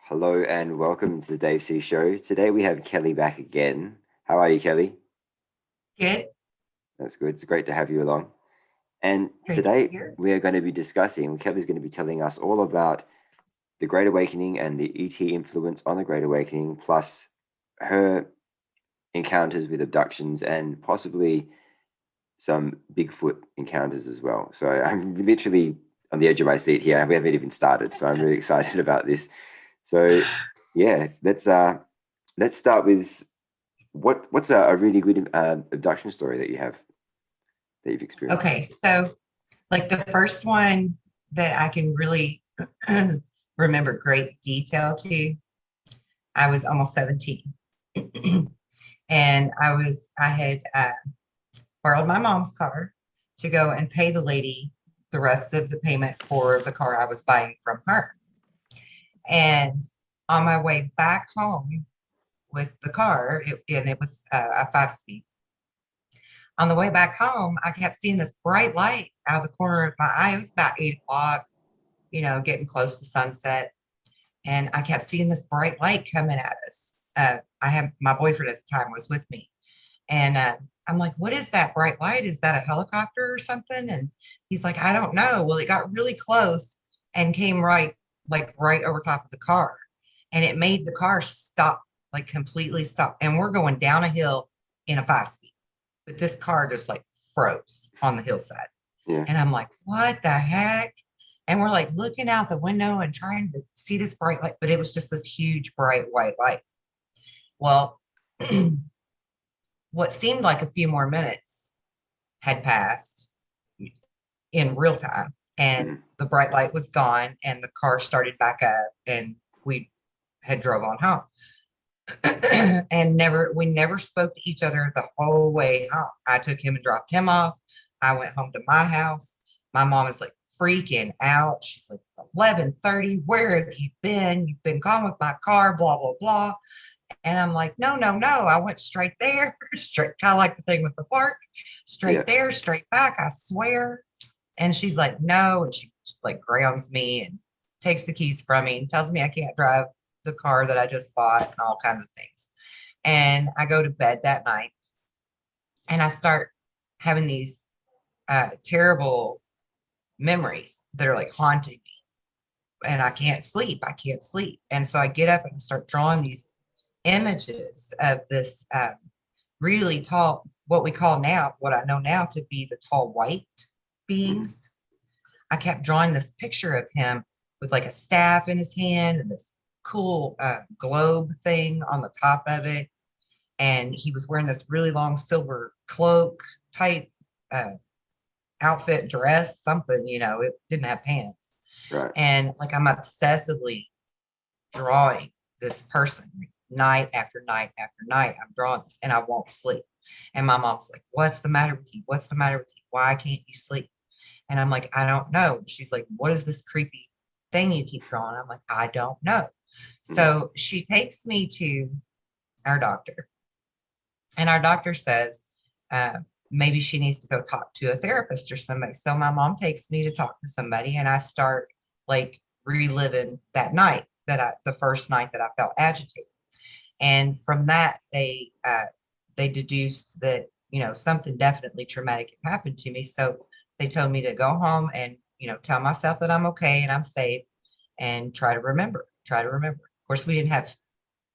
Hello and welcome to the Dave C Show. Today we have Kelly back again. How are you, Kelly? Good. That's good. It's great to have you along. And Great to be today here. we are going to be discussing, Kelly's going to be telling us all about the Great Awakening and the ET influence on the Great Awakening, plus her encounters with abductions and possibly some Bigfoot encounters as well. So I'm literally on the edge of my seat here. We haven't even started, so I'm really excited about this. So yeah, let's start with what's a really good abduction story that you've experienced. Okay, so like the first one that I can really remember great detail to, I was almost 17. And I had borrowed my mom's car to go and pay the lady the rest of the payment for the car I was buying from her. And on my way back home with the car, and it was a 5 speed. On the way back home, I kept seeing this bright light out of the corner of my eye. It was about 8 o'clock, getting close to sunset. And I kept seeing this bright light coming at us. I had my boyfriend at the time was with me. And I'm like, what is that bright light? Is that a helicopter or something? And he's like, I don't know. Well, it got really close and came right over top of the car. And it made the car stop, like completely stop. And we're going down a hill in a 5 speed, but this car just like froze on the hillside. Yeah. And I'm like, what the heck? And we're like looking out the window and trying to see this bright light, but it was just this huge, bright white light. Well, what seemed like a few more minutes had passed in real time, and Mm. the bright light was gone, and the car started back up, and we had drove on home. And we never spoke to each other the whole way home. I took him and dropped him off. I went home to my house. My mom is like freaking out. She's like, it's 11:30. Where have you been? You've been gone with my car, blah, blah, blah. And I'm like, no, no, no. I went straight there, straight, kind of like the thing with the park, Yeah. straight there, straight back, I swear. And she's like, no. And she like grounds me and takes the keys from me and tells me I can't drive the car that I just bought and all kinds of things. And I go to bed that night and I start having these terrible memories that are like haunting me. And I can't sleep. I can't sleep. And so I get up and start drawing these images of this really tall, what we call now, what I know now to be the tall white Mm. beings. I kept drawing this picture of him with like a staff in his hand and this cool globe thing on the top of it. And he was wearing this really long silver cloak type uh, outfit, dress, something, it didn't have pants. Right. And like I'm obsessively drawing this person night after night after night. I'm drawing this and I won't sleep. And my mom's like, what's the matter with you? What's the matter with you? Why can't you sleep? And I'm like, I don't know. She's like, what is this creepy thing you keep drawing? I'm like, I don't know. Mm. So she takes me to our doctor, and our doctor says, uh, maybe she needs to go talk to a therapist or somebody. So my mom takes me to talk to somebody, and I start like reliving that night the first night that I felt agitated. And from that, they deduced that something definitely traumatic had happened to me. So they told me to go home and tell myself that I'm okay and I'm safe, and try to remember. Try to remember. Of course, we didn't have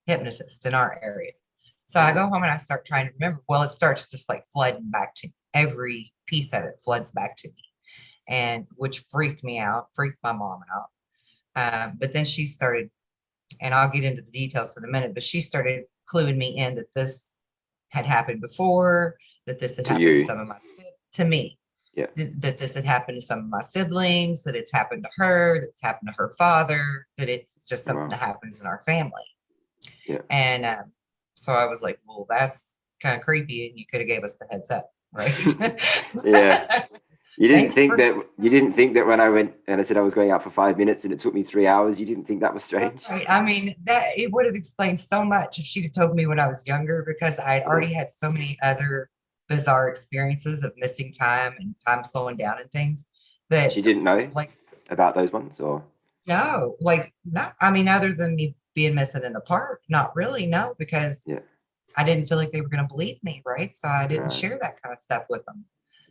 hypnotists in our area, so I Right. go home and I start trying to remember. Well, it starts just like flooding back to me. Every piece of it floods back to me, and which freaked me out, freaked my mom out. But then she started, and I'll get into the details in a minute, but she started cluing me in that this had happened before, that this had To happened to you. some of to me, Yeah. that this had happened to some of my siblings, that it's happened to her, that it's happened to her father, that it's just something Wow. that happens in our family. Yeah. And so I was like, well, that's kind of creepy, and you could have gave us the heads up, right? Yeah. Thanks for You didn't think that when I went and I said I was going out for 5 minutes and it took me 3 hours, you didn't think that was strange? right. I mean, that it would have explained so much if she'd have told me when I was younger, because I had Yeah. already had so many other bizarre experiences of missing time and time slowing down and things that She didn't know like about those ones, or No, like not. I mean, other than me being missing in the park, not really. No, because Yeah. I didn't feel like they were going to believe me, right? So I didn't Right. share that kind of stuff with them.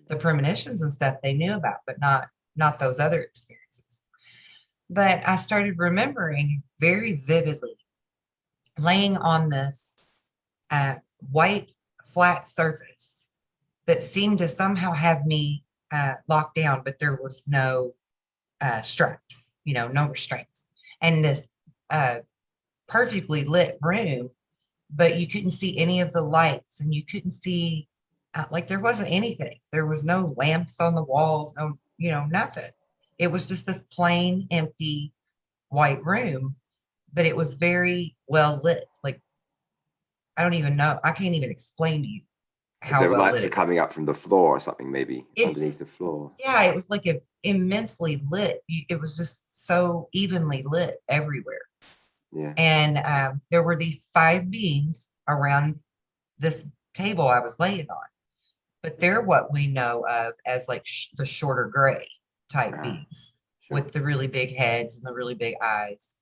The premonitions and stuff they knew about, but not those other experiences. But I started remembering very vividly laying on this white flat surface that seemed to somehow have me locked down, but there was no straps, no restraints. And this uh, perfectly lit room, but you couldn't see any of the lights and you couldn't see, like, there wasn't anything. There was no lamps on the walls, no, nothing. It was just this plain, empty, white room, but it was very well lit. Like, I don't even know. I can't even explain to you Like how the well lights lit are it was. coming up from the floor or something, maybe It underneath the floor. Yeah, it was like immensely lit. It was just so evenly lit everywhere. Yeah. And there were these five beings around this table I was laying on, but they're what we know of as like the shorter gray type Uh, beings sure. with the really big heads and the really big eyes.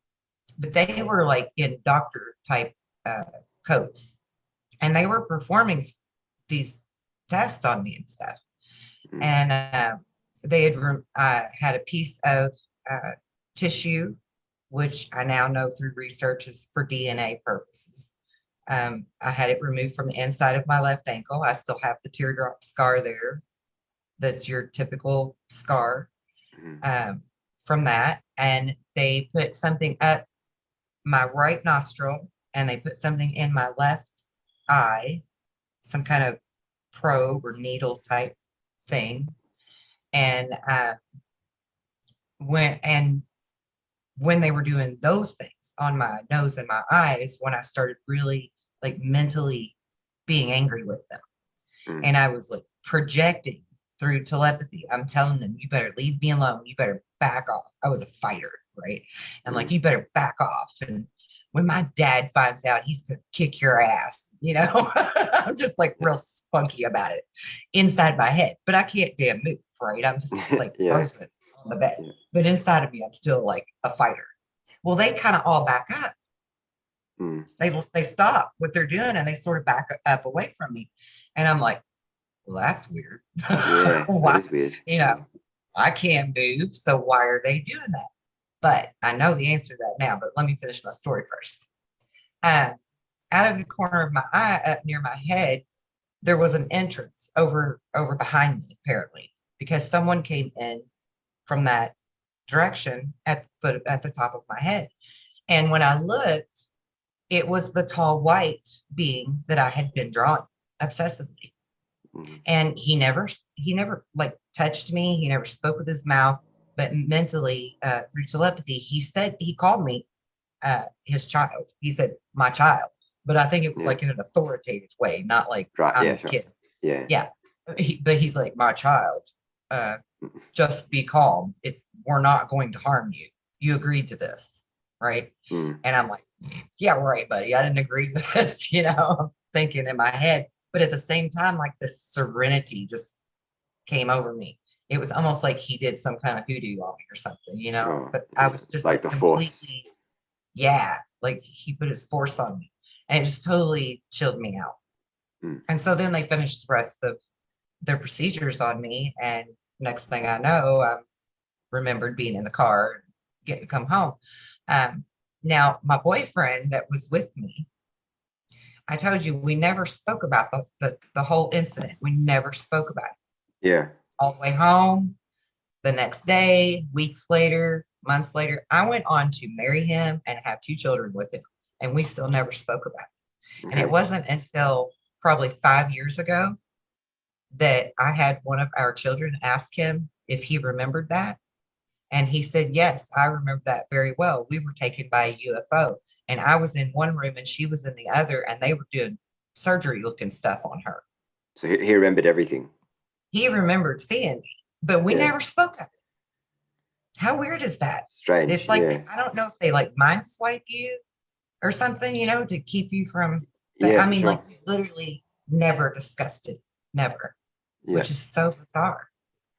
But they were like in doctor type uh, coats, and they were performing these tests on me and stuff. Mm. And they had a piece of uh, tissue, which I now know through research is for DNA purposes. I had it removed from the inside of my left ankle. I still have the teardrop scar there. That's your typical scar Mm. from that. And they put something up my right nostril and they put something in my left eye, some kind of probe or needle type thing. And when and when they were doing those things on my nose and my eyes, when I started really like mentally being angry with them. Mm. And I was like projecting through telepathy. I'm telling them, you better leave me alone. You better back off. I was a fighter, right? I'm like, Mm. you better back off. And when my dad finds out, he's going to kick your ass. I'm just like real spunky about it inside my head, but I can't damn move, right? I'm just like Yeah. frozen on the bed. Yeah. But inside of me, I'm still like a fighter. Well, they kind of all back up. Mm. They stop what they're doing and they sort of back up away from me. And I'm like, well, that's weird. Yeah. That Why? is weird. You know, I can't move. So why are they doing that? But I know the answer to that now. But let me finish my story first. Uh, Out of the corner of my eye, up near my head, there was an entrance over behind me, apparently, because someone came in from that direction at the top of my head. And when I looked, it was the tall white being that I had been drawing obsessively. Mm. And he never like touched me. He never spoke with his mouth, but mentally, through telepathy, he called me his child. He said, my child. But I think it was Yeah. like in an authoritative way, not like Right. I'm Yeah. his Sure. kid. Yeah. Yeah. But he's like, my child, uh, Mm. just be calm. We're not going to harm you. You agreed to this, right? Mm. And I'm like, yeah, right, buddy. I didn't agree to this, I'm thinking in my head. But at the same time, like this serenity just came over me. It was almost like he did some kind of hoodoo on me or something. Sure. But I was It's just like like the force. completely, yeah, like he put his force on me. And it just totally chilled me out. Mm. And so then they finished the rest of their procedures on me. And next thing I know, I remembered being in the car, getting to come home. Um, Now, my boyfriend that was with me, I told you we never spoke about the whole incident. We never spoke about it. Yeah. All the way home, the next day, weeks later, months later, I went on to marry him and have two children with him. And we still never spoke about it. And it Okay. wasn't until probably 5 years ago that I had one of our children ask him if he remembered that. And he said, yes, I remember that very well. We were taken by a UFO, and I was in one room and she was in the other, and they were doing surgery looking stuff on her. So he remembered everything. He remembered seeing me, but we Yeah. never spoke of it. How weird is that? Strange. It's like, Yeah. I don't know if they like mind swipe you or something, to keep you from, but Yeah. I For mean, sure. like, we literally never discussed it, never, Yeah. which is so bizarre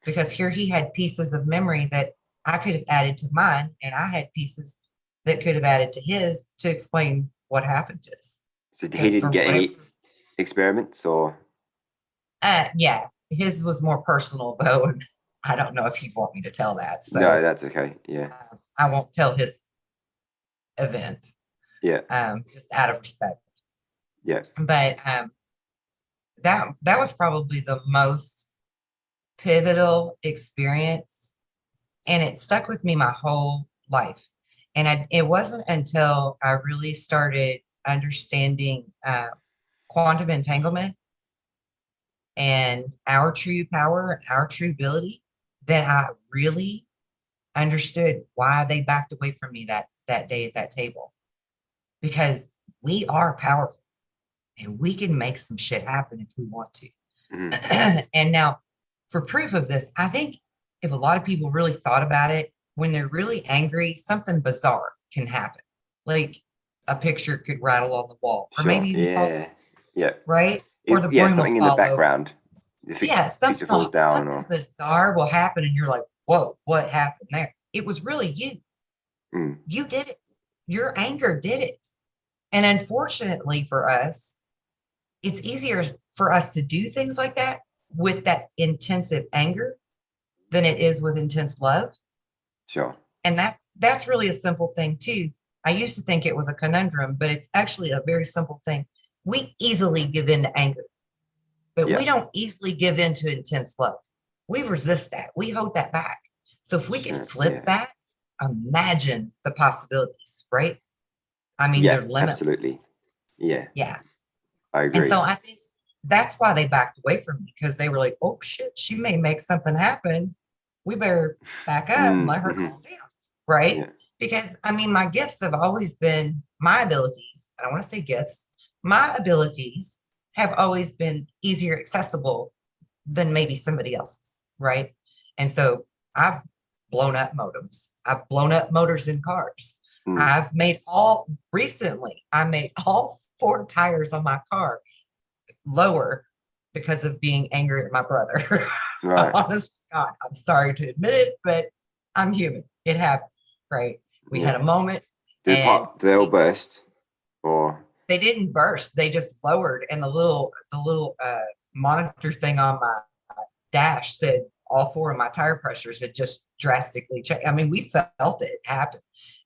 because here he had pieces of memory that I could have added to mine, and I had pieces that could have added to his to explain what happened to us. So he But didn't for get whatever, any experiments, or yeah, his was more personal though, and I don't know if he'd want me to tell that, no? so That's okay. Yeah, I won't tell his event, yeah, just out of respect. yeah. But that was probably the most pivotal experience, and it stuck with me my whole life. And it wasn't until I really started understanding quantum entanglement and our true power, our true ability, that I really understood why they backed away from me that day at that table. Because we are powerful and we can make some shit happen if we want to. Mhm. And now, for proof of this, I think if a lot of people really thought about it, when they're really angry, something bizarre can happen. Like a picture could rattle on the wall, or Sure. maybe even fall, Yeah, yeah. right? Or the Yeah, broom will something in the fall over. background. The Yeah, picture falls down, something or bizarre will happen, and you're like, "Whoa, what happened there?" It was really you. mm, You did it. Your anger did it. And unfortunately for us, it's easier for us to do things like that with that intensive anger than it is with intense love. sure. And that's really a simple thing too. I used to think it was a conundrum, but it's actually a very simple thing. We easily give in to anger, but Yeah, we don't easily give in to intense love. We resist that. We hold that back. So if we could sure. flip Yeah, that, imagine the possibilities, right? I mean, yeah. they're Absolutely. limitless. Yeah, Yeah. I And agree. so I think that's why they backed away from me, because they were like, oh shit, she may make something happen. We better back up and let her Mm-hmm. calm down. Right. Yeah, Because I mean, my gifts have always been my abilities. I don't want to say gifts. My abilities have always been easier accessible than maybe somebody else's. Right. And so I've blown up modems. I've blown up motors in cars. mm, I've made recently, I made all four tires on my car lower because of being angry at my brother. right. Honest to God, I'm sorry to admit it, but I'm human. It happens, right? We had Yeah. a moment and Do they all burst, or they didn't burst. They just lowered, and the little monitor thing on my dash said all four of my tire pressures had just drastically changed. I mean, we felt it happen.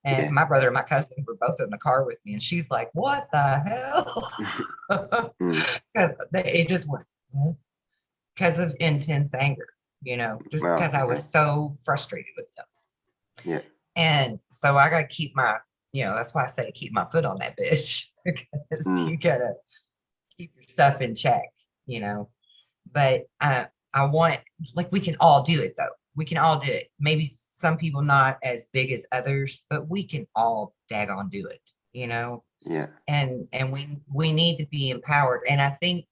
And yeah? my brother and my cousin were both in the car with me, and she's like, "What the hell?" Mm, Because it just went because of intense anger, just well, because I okay. was so frustrated with them. Yeah. And so I got to that's why I say keep my foot on that bitch because Mm, you got to keep your stuff in check, you know. But I want, like, we can all do it though. We can all do it. Maybe some people not as big as others, but we can all daggone do it, you know. yeah. And we need to be empowered. And I think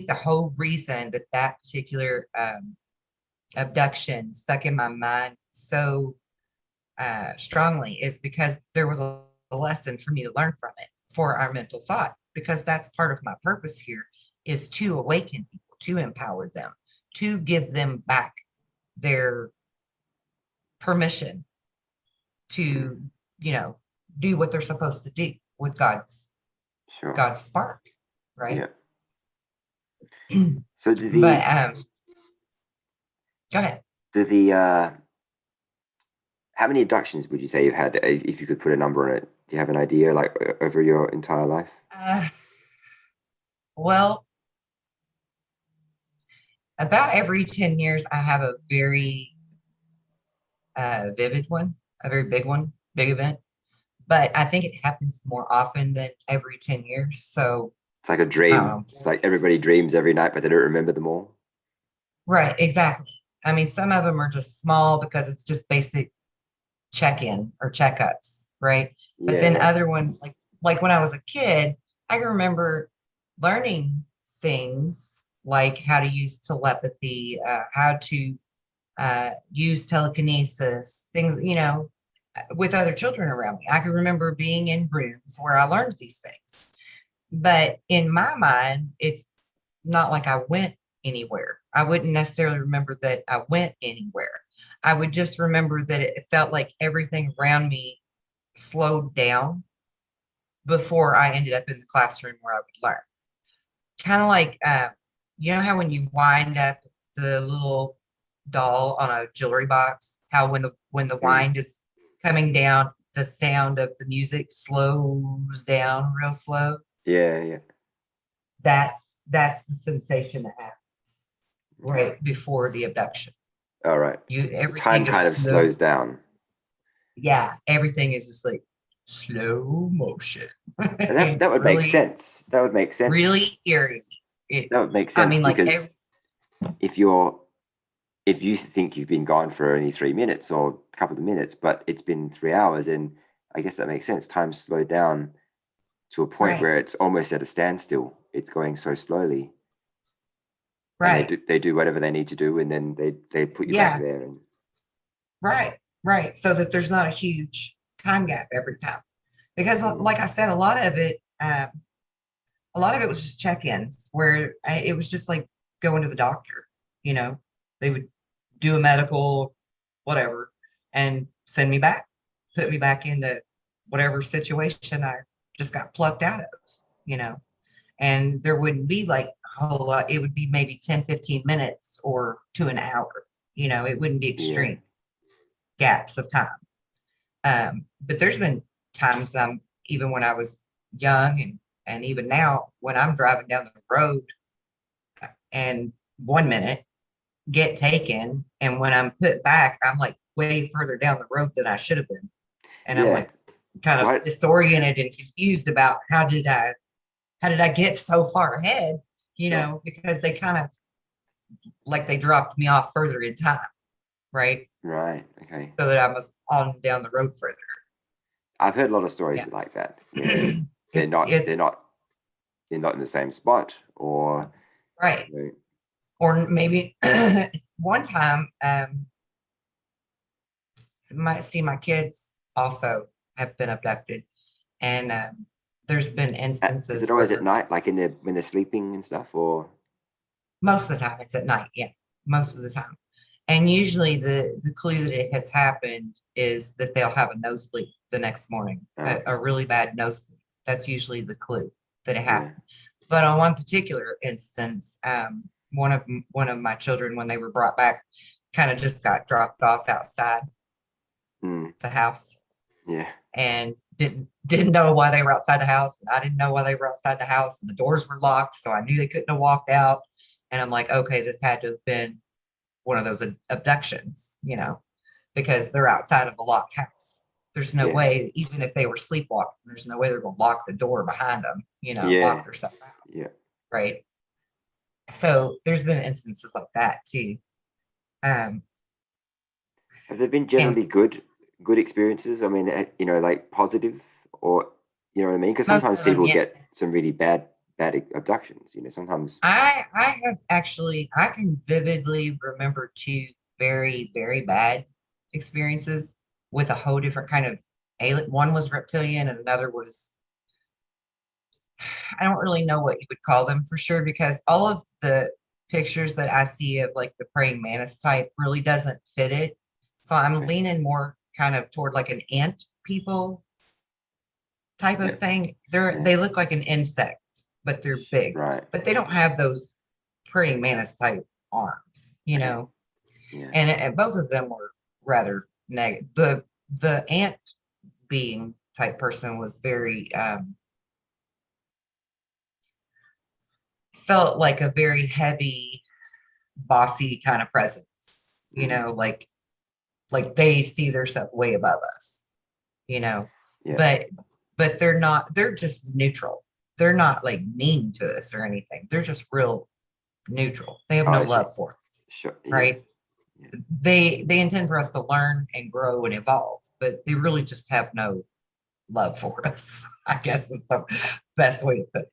the whole reason that particular abduction stuck in my mind so strongly is because there was a lesson for me to learn from it for our mental thought, because that's part of my purpose here is to awaken people, to empower them, to give them back their permission Mm, to, you know, do what they're supposed to do with sure. God's spark, right? Yeah. So do But the go ahead. do the how many abductions would you say you've had, if you could put a number on it? Do you have an idea, like over your entire life? Uh, well, about every 10 years, I have a very vivid one, a very big one, big event. But I think it happens more often than every 10 years. So, It's like a dream. um, It's like everybody dreams every night, but they don't remember them all. right, exactly. I mean, some of them are just small because it's just basic check-in or checkups, right? But Yeah, then yeah. other ones, like when I was a kid, I can remember learning things like how to use telepathy, how to use telekinesis, things, with other children around me. I can remember being in rooms where I learned these things. But in my mind, it's not like I went anywhere. I wouldn't necessarily remember that I went anywhere. I would just remember that it felt like everything around me slowed down before I ended up in the classroom where I would learn. Kind of like, you know how when you wind up the little doll on a jewelry box, how when the Mm. wind is coming down, the sound of the music slows down real slow. Yeah, yeah. That's the sensation that happens Right. right before the abduction. All right. You So time everything kind is of slows slow. down. Yeah, everything is just like slow motion. And that It's would make really, sense. That would make sense. really eerie. It, That would make I sense mean, like because if you're if you think you've been gone for only 3 minutes or a couple of minutes, but it's been 3 hours, and I guess that makes sense. Time's slowed down to a point right, where it's almost at a standstill. It's going so slowly, and right, they do whatever they need to do, and then they put you back yeah, there. And right, right. So that there's not a huge time gap every time. Because, mm, like I said, a lot of it was just check-ins where it was just like going to the doctor. You know, they would do a medical, whatever, and send me back, put me back into whatever situation I just got plucked out of. You know, and there wouldn't be like a whole lot. It would be maybe 10, 15 minutes or to an hour. You know, it wouldn't be yeah, extreme gaps of time. But there's been times even when I was young and even now when I'm driving down the road and 1 minute get taken, and when I'm put back, I'm like way further down the road than I should have been. And I'm yeah. like kind of Right. disoriented and confused about how did I get so far ahead, Sure. because they kind of like they dropped me off further in time, right? Right. Okay. So that I was on down the road further. I've heard a lot of stories Yeah. like that where they're it's not it's they're not they're not in the same spot, or right. you know, Or maybe one time, my kids also have been abducted, and there's been is it instances always at where night, like in their when they're sleeping and stuff, or most of the time it's at night. Yeah, most of the time. And usually the clue that it has happened is that they'll have a nosebleed the next morning, a okay, really bad nosebleed. That's usually the clue that it yeah, happened. But on one particular instance, one of my children, when they were brought back, kind of just got dropped off outside mm, the house yeah, and didn't know why they were outside the house, and I didn't know why they were outside the house, and the doors were locked, so I knew they couldn't have walked out. And I'm like, okay, this had to have been one of those abductions, because they're outside of a locked house. There's no yeah, way, even if they were sleepwalking, there's no way they're going to lock the door behind them, yeah, lock themselves out, yeah. right? So there's been instances like that too. Um, Have there been and generally good experiences? I mean, like positive, or you know what I mean? Because most sometimes of them, people yeah. get some really bad abductions. Sometimes. I have actually, I can vividly remember two very, very bad experiences with a whole different kind of alien. One was reptilian and another was, I don't really know what you would call them for sure, because all of the pictures that I see of like the praying mantis type really doesn't fit it. So I'm Okay. leaning more kind of toward like an ant people type Yeah. of thing. They Yeah. they look like an insect, but they're big. Right. But they don't have those praying mantis type arms, Okay. Yeah. And both of them were rather negative. The ant being type person was very felt like a very heavy, bossy kind of presence, Mm, like they see themselves way above us, you know. yeah. But they're not, they're just neutral. They're not like mean to us or anything. They're just real neutral. They have Oh, no I see. love for us, Sure. Yeah. right? Yeah. They intend for us to learn and grow and evolve, but they really just have no love for us. I guess is the best way to put it.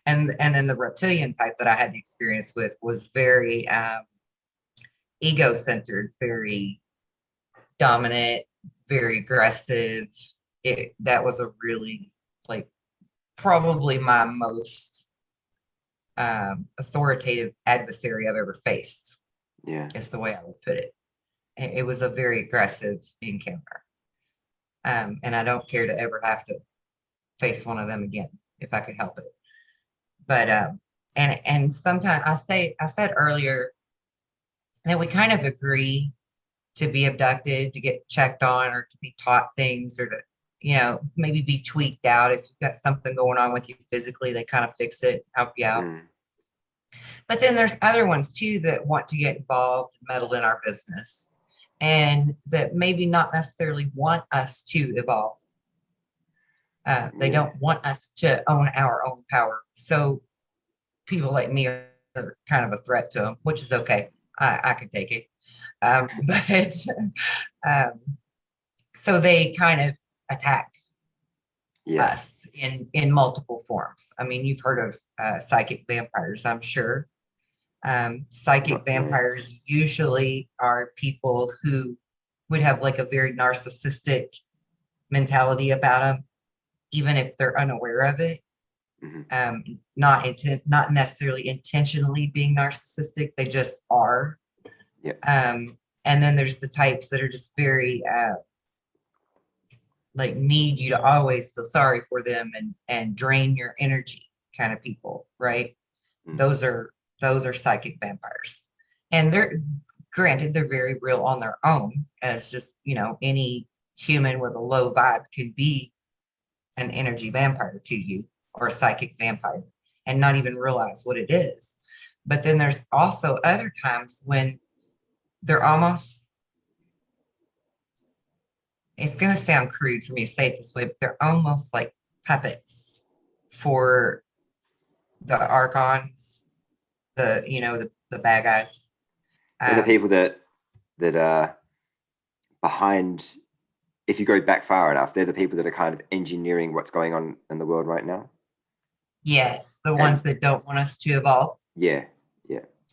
And then the reptilian type that I had the experience with was very ego-centered, very dominant, very aggressive. That was a really like probably my most authoritative adversary I've ever faced, Yeah. is the way I would put it. It was a very aggressive encounter. And I don't care to ever have to face one of them again if I could help it. But and sometimes I said earlier that we kind of agree to be abducted, to get checked on, or to be taught things, or to, maybe be tweaked out. If you've got something going on with you physically, they kind of fix it, help you out. Mm. But then there's other ones too that want to get involved and meddle in our business, and that maybe not necessarily want us to evolve. They Yeah. don't want us to own our own power. So people like me are kind of a threat to them, which is okay. I can take it. But um, so they kind of attack Yeah. us in multiple forms. I mean, you've heard of psychic vampires, I'm sure. Psychic No. vampires usually are people who would have like a very narcissistic mentality about them, even if they're unaware of it. Not necessarily intentionally being narcissistic, they just are. Yeah. And then there's the types that are just very like need you to always feel sorry for them and drain your energy kind of people, right? Mm. Those are psychic vampires. And they're granted they're very real on their own, as just, any human with a low vibe can be an energy vampire to you, or a psychic vampire, and not even realize what it is. But then there's also other times when they're almost, it's going to sound crude for me to say it this way, but they're almost like puppets for the archons, the bad guys. They're the people that are behind. If you go back far enough, they're the people that are kind of engineering what's going on in the world right now. Yes, the ones that don't want us to evolve. Yeah.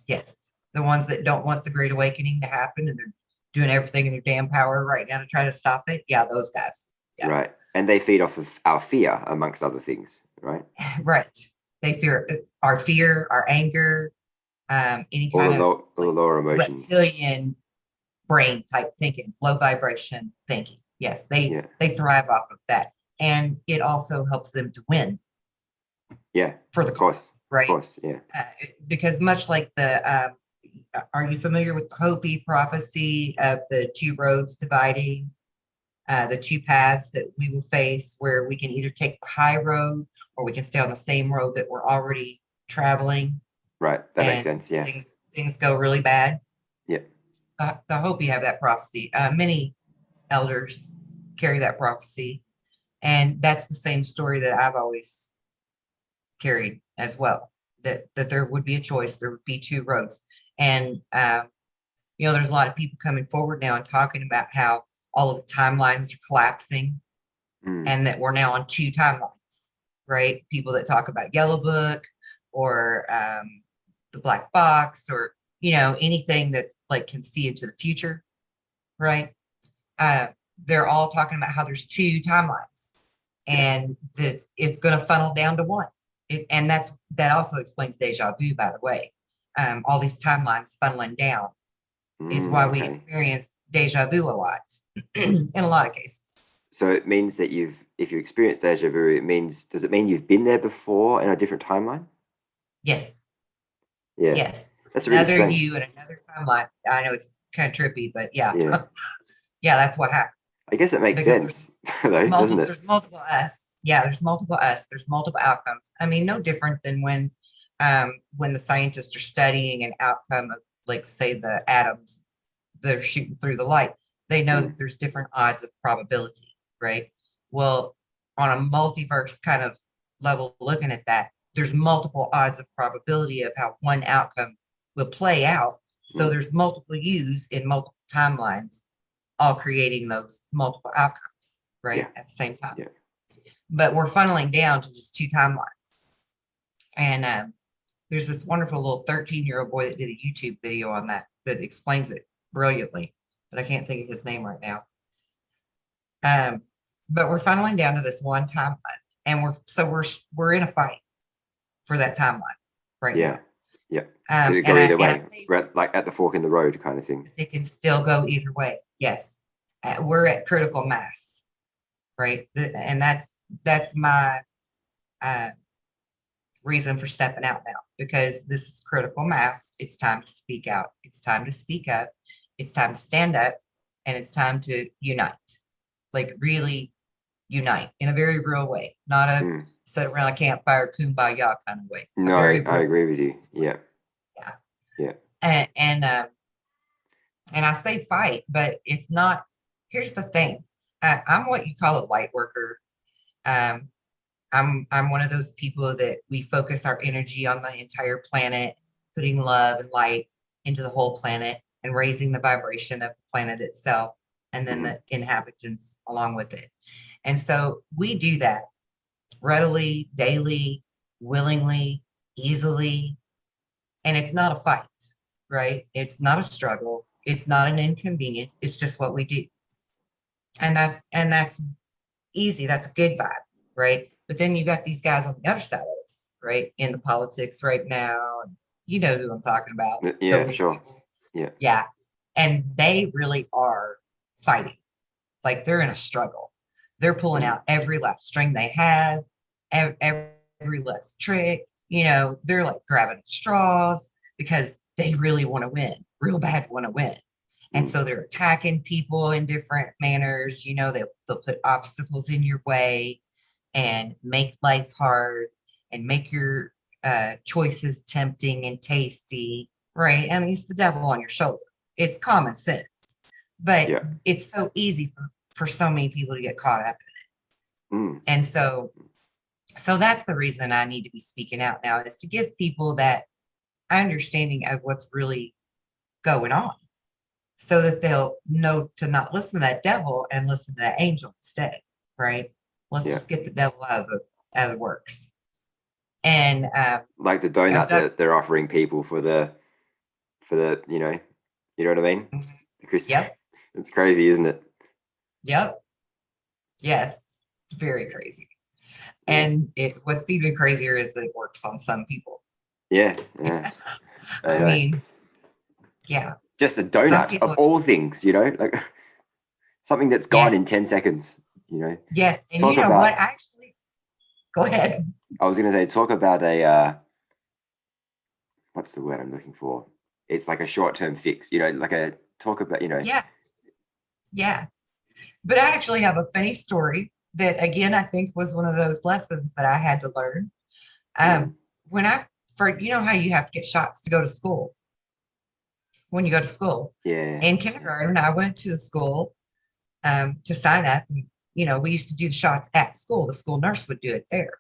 Yes, the ones that don't want the Great Awakening to happen, and they're doing everything in their damn power right now to try to stop it. Yeah, those guys. Yeah. Right. And they feed off of our fear, amongst other things, right? Right. They fear our anger, any All kind the of lower emotions. reptilian brain type thinking, low vibration thinking. Yes, they thrive off of that, and it also helps them to win. Yeah, for the cause, right? Of course, yeah. Because much like are you familiar with the Hopi prophecy of the two roads dividing, the two paths that we will face, where we can either take the high road or we can stay on the same road that we're already traveling? Right, that makes sense. Yeah, things go really bad. Yeah, the Hopi have that prophecy. Many elders carry that prophecy, and that's the same story that I've always carried as well. That there would be a choice. There would be two roads, and there's a lot of people coming forward now and talking about how all of the timelines are collapsing, and that we're now on two timelines, right? People that talk about Yellow Book or the black box, or anything that's like can see into the future, right? They're all talking about how there's two timelines, and that it's going to funnel down to one. And that also explains deja vu, by the way. All these timelines funneling down is why we experience deja vu a lot in a lot of cases. So it means that if you experience deja vu, does it mean you've been there before in a different timeline? Yes. Yeah. Yes. That's another really you in another timeline. I know it's kind of trippy, but yeah. Yeah, that's what happened. I guess it makes sense, though, doesn't it? There's multiple us. Yeah, there's multiple us. There's multiple outcomes. I mean, no different than when the scientists are studying an outcome of, like, say, the atoms that are shooting through the light. They know that there's different odds of probability, right? Well, on a multiverse kind of level, looking at that, there's multiple odds of probability of how one outcome will play out. So there's multiple yous in multiple timelines, all creating those multiple outcomes, right? At the same time. Yeah. But we're funneling down to just two timelines. And there's this wonderful little 13-year-old boy that did a YouTube video on that explains it brilliantly, but I can't think of his name right now. But we're funneling down to this one timeline, and we're in a fight for that timeline right now. Yeah. Could it go And either I way? say We're like at the fork in the road kind of thing. it can still go either way. Yes, we're at critical mass, right? And that's my uh, reason for stepping out now, because this is critical mass. It's time to speak out. It's time to speak up. It's time to stand up, and it's time to unite. Like really unite in a very real way, not a Mm. sit around a campfire kumbaya kind of way. A No, very I real, agree with you. Yeah. yeah. Yeah. And and I say fight, but it's not. Here's the thing. I'm what you call a light worker. Um, I'm one of those people that we focus our energy on the entire planet, putting love and light into the whole planet and raising the vibration of the planet itself, and then Mhm. the inhabitants along with it. And so we do that readily, daily, willingly, easily, and it's not a fight, right? It's not a struggle. It's not an inconvenience. It's just what we do. And that's easy. That's a good vibe, right? But then you got these guys on the other side of this, right? In the politics right now. You know who I'm talking about. Yeah, Those sure. people. Yeah. Yeah. And they really are fighting. Like they're in a struggle. They're pulling Mm. out every last string they have, every last trick. They're like grabbing at straws because they really want to win, real bad want to win. And Mm. so they're attacking people in different manners. They'll put obstacles in your way and make life hard and make your choices tempting and tasty, right? I mean, it's the devil on your shoulder. It's common sense, but Yeah. it's so easy for so many people to get caught up. Mm. And so that's the reason I need to be speaking out now, is to give people that understanding of what's really going on, so that they'll know to not listen to that devil and listen to that angel instead, right? Let's Yeah. just get the devil out of the works. And Like the donut abduct, that they're offering people for the you know what I mean? The crispy. yep, It's crazy, isn't it? yep, yes, it's very crazy. Yeah. And what's even crazier is that it works on some people. Yeah. Yeah. I I know. mean, yeah, Just a some donut of people, all things, like something that's gone yes, in 10 seconds. yes. And you Talk know what? about, Actually, go ahead. I was going to say, talk about what's the word I'm looking for? It's like a short-term fix, like talk about. Yeah, yeah. But I actually have a funny story that, again, I think was one of those lessons that I had to learn. Mm. Um, when I, for how you have to get shots to go to school when you go to school. Yeah. In kindergarten, I went to the school to sign up. And, we used to do the shots at school. The school nurse would do it there.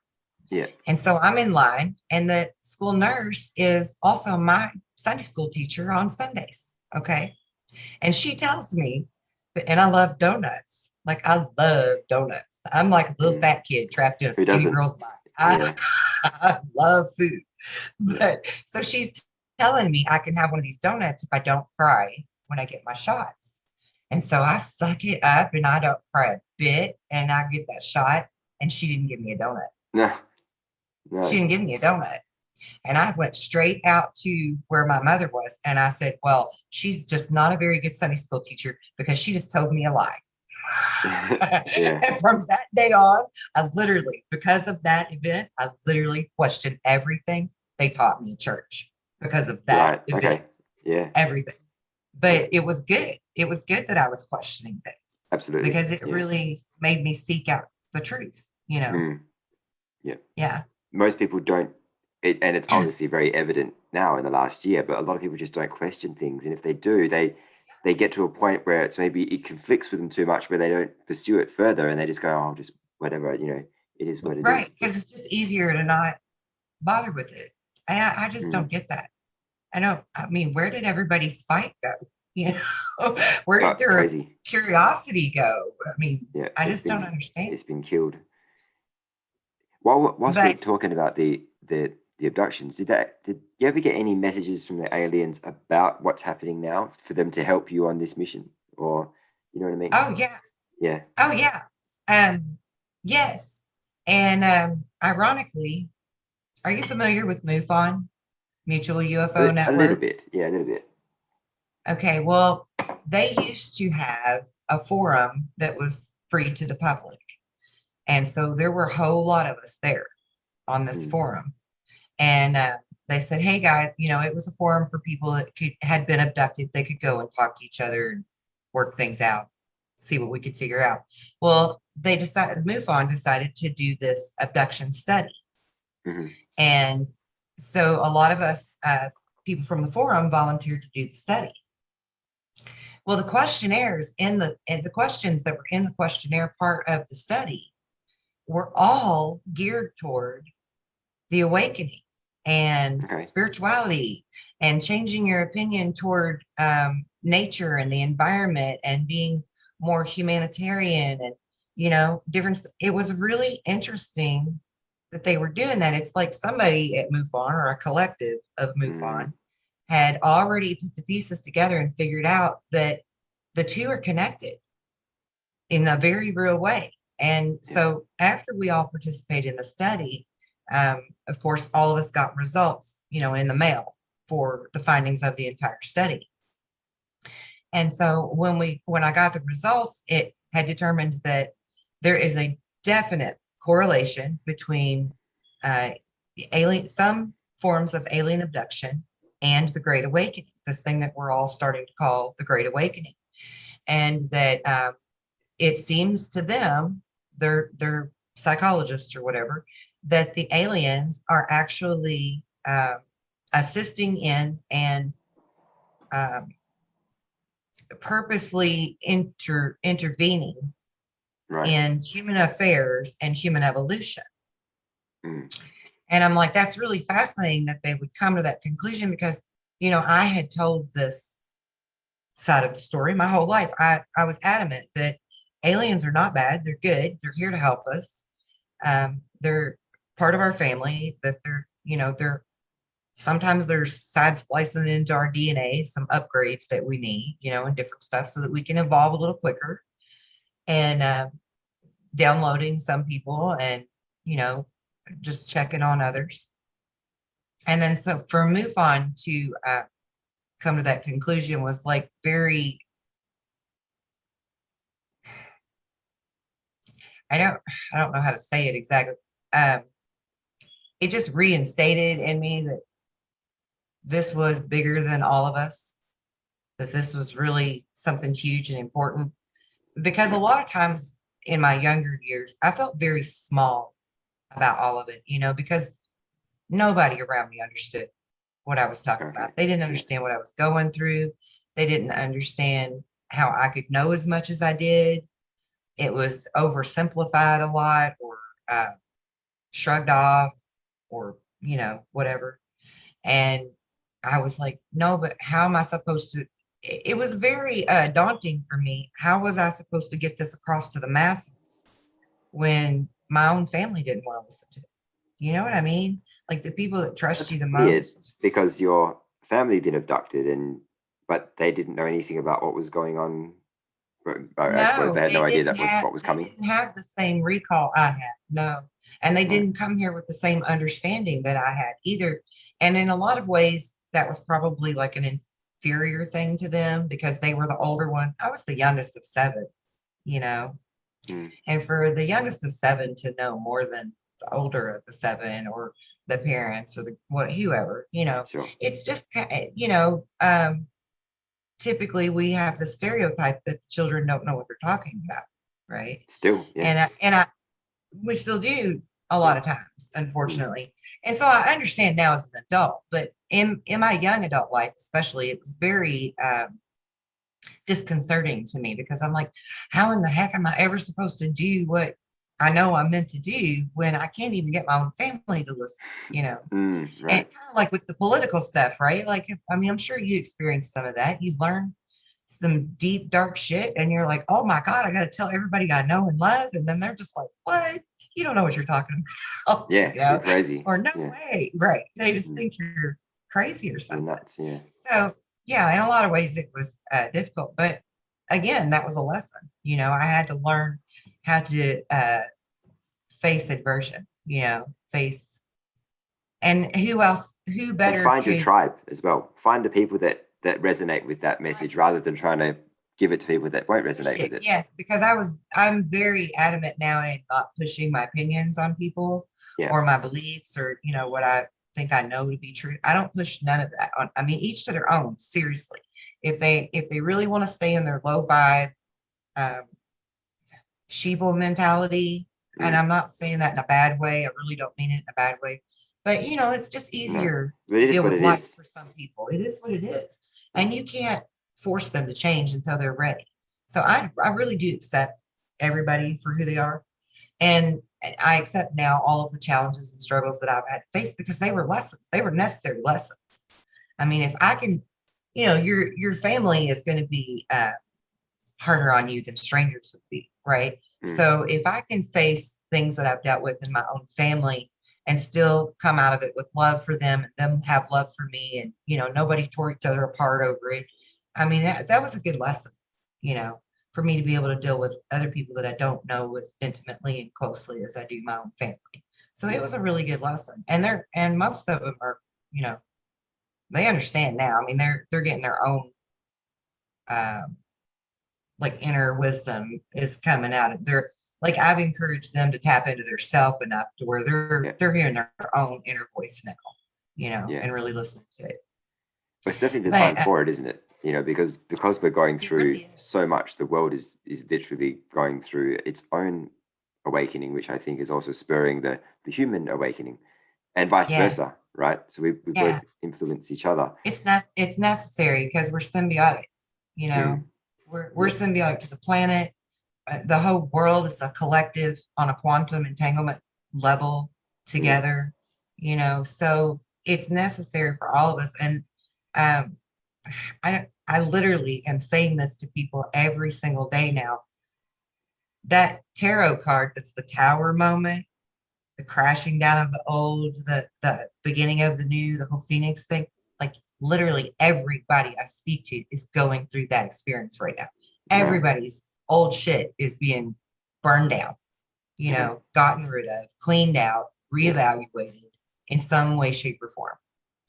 Yeah. And so I'm in line, and the school nurse is also my Sunday school teacher on Sundays. Okay. And she tells me, and I love donuts. Like I love donuts. I'm like a little Mm. fat kid trapped in a Who skinny doesn't? girl's mind. Yeah. I love food. But so she's telling me I can have one of these donuts if I don't cry when I get my shots. And so I suck it up and I don't cry a bit, and I get that shot, and she didn't give me a donut. No. She No. didn't give me a donut. And I went straight out to where my mother was. And I said, well, she's just not a very good Sunday school teacher because she just told me a lie. Yeah. And from that day on, because of that event, I literally questioned everything they taught me in church because of that Right. event, Okay. Yeah. everything. Yeah. But it was good. It was good that I was questioning things Absolutely. because it Yeah. really made me seek out the truth. Mm. Yeah. Yeah. Most people don't, and it's obviously very evident now in the last year, but a lot of people just don't question things. And if they do, they get to a point where it's maybe it conflicts with them too much, where they don't pursue it further, and they just go, oh, just whatever, it is what it Right. is. Because it's just easier to not bother with it. And I just don't get that. I mean, where did everybody's fight go? Where did That's their crazy. curiosity go? I mean, Yeah. I just don't understand. It's been killed. Whilst we're But talking about the abductions, did you ever get any messages from the aliens about what's happening now for them to help you on this mission? Or you know what I mean? oh yeah, Yeah. oh yeah, yes. And ironically, are you familiar with MUFON? Mutual UFO A little Network? bit. Yeah, a little bit. Okay, well, they used to have a forum that was free to the public. And so there were a whole lot of us there on this Mm. forum. And they said, hey, guys, it was a forum for people that had been abducted. They could go and talk to each other and work things out, see what we could figure out. Well, they decided, MUFON decided to do this abduction study. Mm-hmm. And so a lot of us, people from the forum, volunteered to do the study. Well, the questionnaires and the questions that were in the questionnaire part of the study were all geared toward the awakening and spirituality and changing your opinion toward nature and the environment and being more humanitarian and different. It was really interesting that they were doing that. It's like somebody at MUFON or a collective of MUFON had already put the pieces together and figured out that the two are connected in a very real way. And so after we all participated in the study, of course, all of us got results, in the mail for the findings of the entire study. And so when I got the results, it had determined that there is a definite correlation between some forms of alien abduction and the Great Awakening, this thing that we're all starting to call the Great Awakening. And that it seems to them, they're psychologists or whatever, that the aliens are actually assisting in and purposely intervening in human affairs and human evolution. And I'm like, that's really fascinating that they would come to that conclusion because, I had told this side of the story my whole life. I was adamant that aliens are not bad. They're good. They're here to help us. They're part of our family, that they're sometimes they're side splicing into our DNA, some upgrades that we need, and different stuff so that we can evolve a little quicker and downloading some people and, just checking on others. And then so for MUFON to come to that conclusion was like very, I don't know how to say it exactly. It just reinstated in me that this was bigger than all of us, that this was really something huge and important. Because a lot of times in my younger years, I felt very small about all of it, because nobody around me understood what I was talking about. They didn't understand what I was going through. They didn't understand how I could know as much as I did. It was oversimplified a lot or shrugged off or, whatever. And I was like, no, but how am I supposed to? It was very daunting for me. How was I supposed to get this across to the masses when my own family didn't want to listen to it? You know what I mean? Like the people that trust you the most. Because your family had been abducted, but they didn't know anything about what was going on. I suppose they had no idea what was coming. They didn't have the same recall I had. No. And they didn't come here with the same understanding that I had either. And in a lot of ways, that was probably like an inferior thing to them because they were the older one. I was the youngest of seven, and for the youngest of seven to know more than the older of the seven or the parents or whoever, Sure. It's just, typically we have the stereotype that the children don't know what they're talking about, right? Still, yeah. And we still do a lot of times, unfortunately. And so I understand now as an adult, but in my young adult life, especially, it was very disconcerting to me because I'm like, how in the heck am I ever supposed to do what I know I'm meant to do when I can't even get my own family to listen, Right. And kind of like with the political stuff, right? Like, I'm sure you experienced some of that. You learn some deep, dark shit and you're like, oh my God, I got to tell everybody I know and love. And then they're just like, what? You don't know what you're talking about. Yeah, you're crazy. Or no way. Right. They just think you're crazy or something. You're nuts, yeah. So, yeah, in a lot of ways it was difficult. But again, that was a lesson. I had to learn how to face aversion, face And who else, who And better find your could tribe as well. Find the people that resonate with that message rather than trying to give it to people that won't push resonate with it? it. Yes, because I'm very adamant now in not pushing my opinions on people Yeah. or my beliefs or, what I think I know to be true. I don't push none of that on. I mean, each to their own, seriously. If they really want to stay in their low vibe, um, sheeple mentality, and Mm. I'm not saying that in a bad way. I really don't mean it in a bad way. But it's just No. easier But to it is deal what with it life is. for some people. It is what it is. Mm. And you can't force them to change until they're ready. So I really do accept everybody for who they are. And I accept now all of the challenges and struggles that I've had to face because they were lessons. They were necessary lessons. I mean, if I can, your family is going to be harder on you than strangers would be, right? Mm. So if I can face things that I've dealt with in my own family and still come out of it with love for them and them have love for me and nobody tore each other apart over it. I mean, that was a good lesson, for me to be able to deal with other people that I don't know as intimately and closely as I do my own family. So it was a really good lesson. And most of them are, you know, they understand now. I mean, they're getting their own um like inner wisdom is coming out. They're like I've encouraged them to tap into their self enough to where Yeah. they're hearing their own inner voice now, Yeah. and really listening to it. But it's definitely the But time for it, isn't it? Because we're going it really through is. so much, the world is literally going through its own awakening, which I think is also spurring the human awakening, and vice Yeah, versa, right? So we yeah. both influence each other. It's necessary because we're symbiotic, you know. Mm. We're Yeah. symbiotic to the planet. The whole world is a collective on a quantum entanglement level Yeah. together, so it's necessary for all of us. And um, I literally am saying this to people every single day now. That tarot card that's the tower moment, the crashing down of the old, the beginning of the new, the whole phoenix thing, like literally everybody I speak to is going through that experience right now. Yeah. Everybody's old shit is being burned down, Yeah. gotten rid of, cleaned out, Yeah. reevaluated in some way, shape, or form,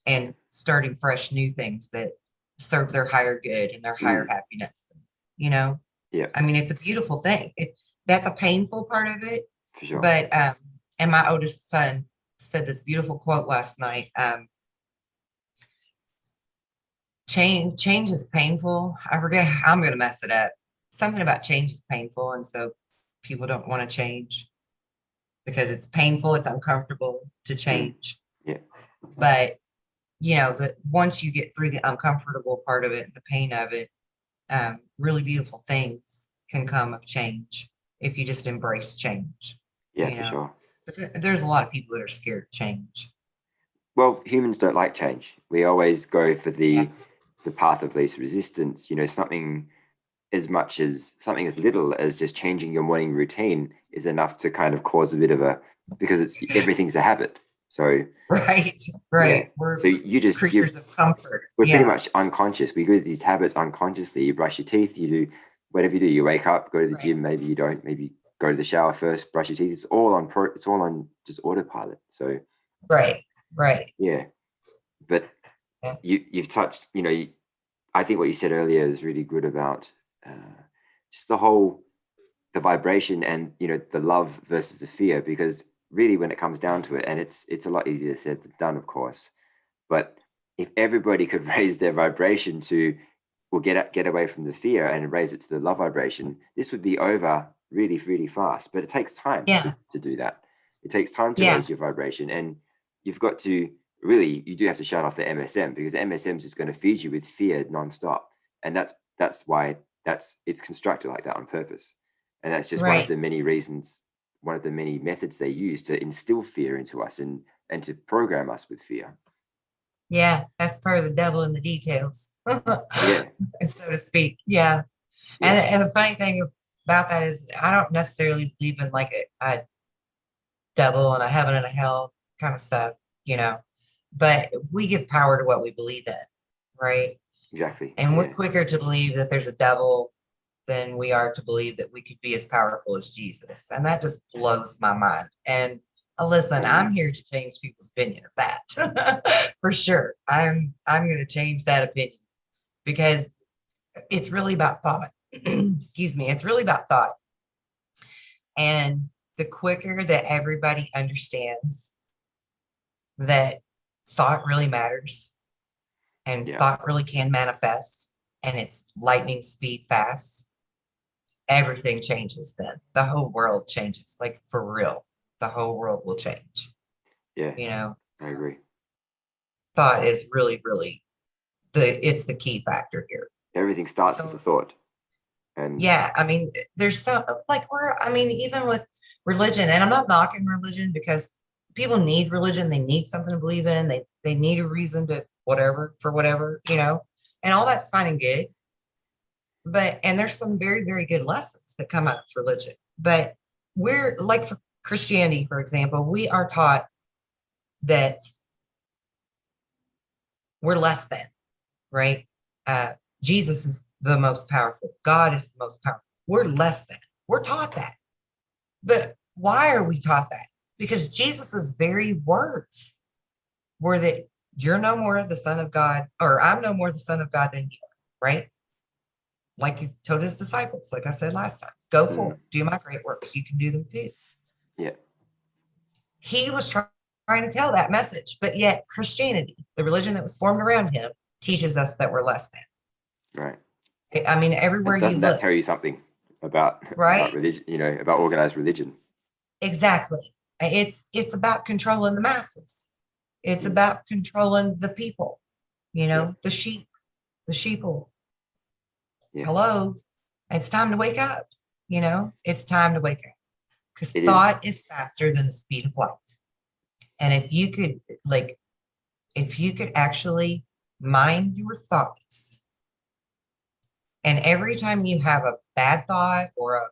Yeah. and starting fresh new things that serve their higher good and their higher Mm. happiness. You know, Yeah. I mean, it's a beautiful thing. That's a painful part of it, For sure. but and my oldest son said this beautiful quote last night. Change is painful. I forget. I'm going to mess it up. Something about change is painful, and so people don't want to change because it's painful. It's uncomfortable to Mm. change. Yeah. But that once you get through the uncomfortable part of it, the pain of it, really beautiful things can come of change if you just embrace change. Yeah. For sure. But there's a lot of people that are scared of change. Well, humans don't like change. We always go for Yeah, the path of least resistance. Something as little as just changing your morning routine is enough to kind of cause a bit of because everything's a habit. So right, yeah. right. We're So you're creatures of comfort. we're pretty Yeah, much unconscious. We go through these habits unconsciously. You brush your teeth, you do whatever you do. You wake up, go to the right, gym. Maybe you don't. Maybe go to the shower first, brush your teeth. It's all on just autopilot. So right, right. yeah. But Yeah, you've touched. I think what you said earlier is really good about just the vibration and the love versus the fear, because really when it comes down to it, and it's a lot easier said than done, of course, but if everybody could raise their vibration to, or get away from the fear and raise it to the love vibration, this would be over really, really fast. But it takes time yeah, to do that. It takes time to yeah, raise your vibration, and you've got to really, you do have to shut off the MSM, because the MSM is just going to feed you with fear nonstop, and that's why it's constructed like that on purpose, and that's just one of right. the many reasons, one of the many methods they use to instill fear into us and to program us with fear. Yeah, that's part of the devil in the details, Yeah. so to speak. Yeah. Yeah. And the funny thing about that is I don't necessarily believe in like a devil and a heaven and a hell kind of stuff, but we give power to what we believe in, right? Exactly. And we're Yeah. quicker to believe that there's a devil than we are to believe that we could be as powerful as Jesus. And that just blows my mind. And Listen, I'm here to change people's opinion of that for sure. I'm going to change that opinion because it's really about thought. Excuse me. It's really about thought. And the quicker that everybody understands that thought really matters and Yeah. thought really can manifest and it's lightning speed fast, everything changes then. The whole world changes, like for real. The whole world will change. Yeah. You know, I agree. thought is really, really it's the key factor here. Everything starts So with the thought. And yeah, I mean, there's some like I mean, even with religion, and I'm not knocking religion because people need religion, they need something to believe in, they need a reason to whatever for whatever, and all that's fine and good. But and there's some very, very good lessons that come out of religion. But we're like for Christianity, for example, we are taught that we're less than, right? Jesus is the most powerful. God is the most powerful. We're less than. We're taught that. But why are we taught that? Because Jesus's very words were that you're no more the son of God, or I'm no more the son of God than you are, right? Like he told his disciples, like I said last time, go forward, do my great works. You can do them too. yeah. He was trying to tell that message, but yet Christianity, the religion that was formed around him, teaches us that we're less than. Right. I mean, everywhere And you doesn't that look, tell you something about right? religion, about organized religion? Exactly. It's about controlling the masses. It's about controlling the people, the sheep, the sheeple. Yeah. Hello. It's time to wake up. It's time to wake up because It thought is faster than the speed of light. And if you could actually mind your thoughts, and every time you have a bad thought or a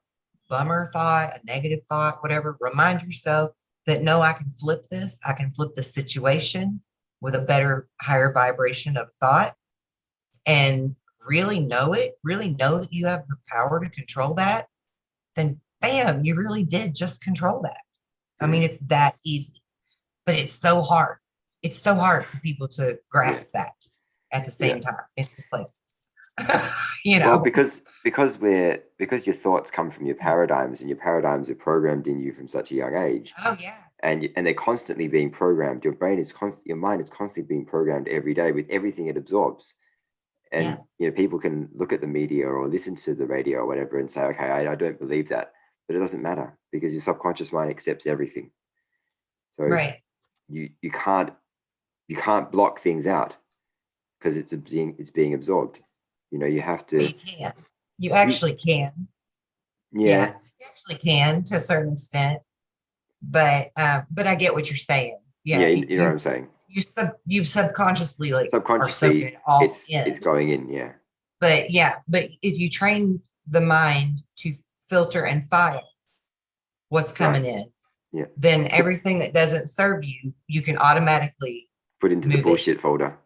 bummer thought, a negative thought, whatever, remind yourself that no, I can flip this. I can flip the situation with a better, higher vibration of thought and really know that you have the power to control that, then bam, you really did just control that. I mean, it's that easy, but it's so hard. It's so hard for people to grasp that at the same time. It's just like, Well, because your thoughts come from your paradigms, and your paradigms are programmed in you from such a young age. Oh yeah. And they're constantly being programmed. Your mind is constantly being programmed every day with everything it absorbs. And people can look at the media or listen to the radio or whatever and say, okay, I don't believe that, but it doesn't matter because your subconscious mind accepts everything. So right. You can't block things out because it's being absorbed. You have to. You can. You actually can. Yeah. You actually can to a certain extent, but I get what you're saying. Yeah, you know what I'm saying. You subconsciously subconsciously it's going in, yeah. But if you train the mind to filter and file what's coming in, then everything that doesn't serve you, you can automatically put into the bullshit folder.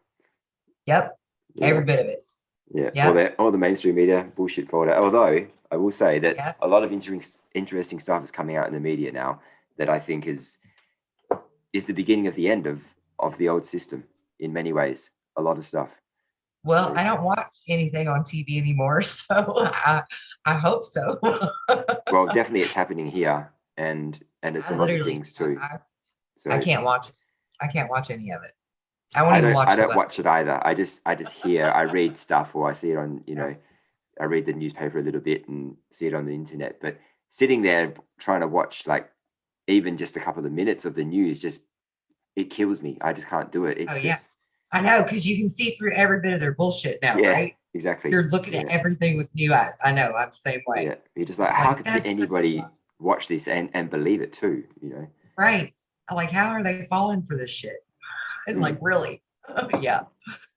Yep, every bit of it. Yeah, all the mainstream media bullshit folder. Although I will say that a lot of interesting stuff is coming out in the media now that I think is the beginning of the end of the old system in many ways. A lot of stuff. Well, I don't watch anything on TV anymore, so I hope so. Well, definitely it's happening here, and there's some other things too. I can't watch it. I can't watch any of it. I don't watch it either. I just hear, I read stuff, or I see it on, I read the newspaper a little bit and see it on the internet. But sitting there trying to watch like even just a couple of minutes of the news, it kills me. I just can't do it. It's I know, because you can see through every bit of their bullshit now, right? Exactly. You're looking at everything with new eyes. I know, I'm the same way. Yeah, you're just like how could anybody watch this and believe it too? Right? Like, how are they falling for this shit? It's like, really? Yeah,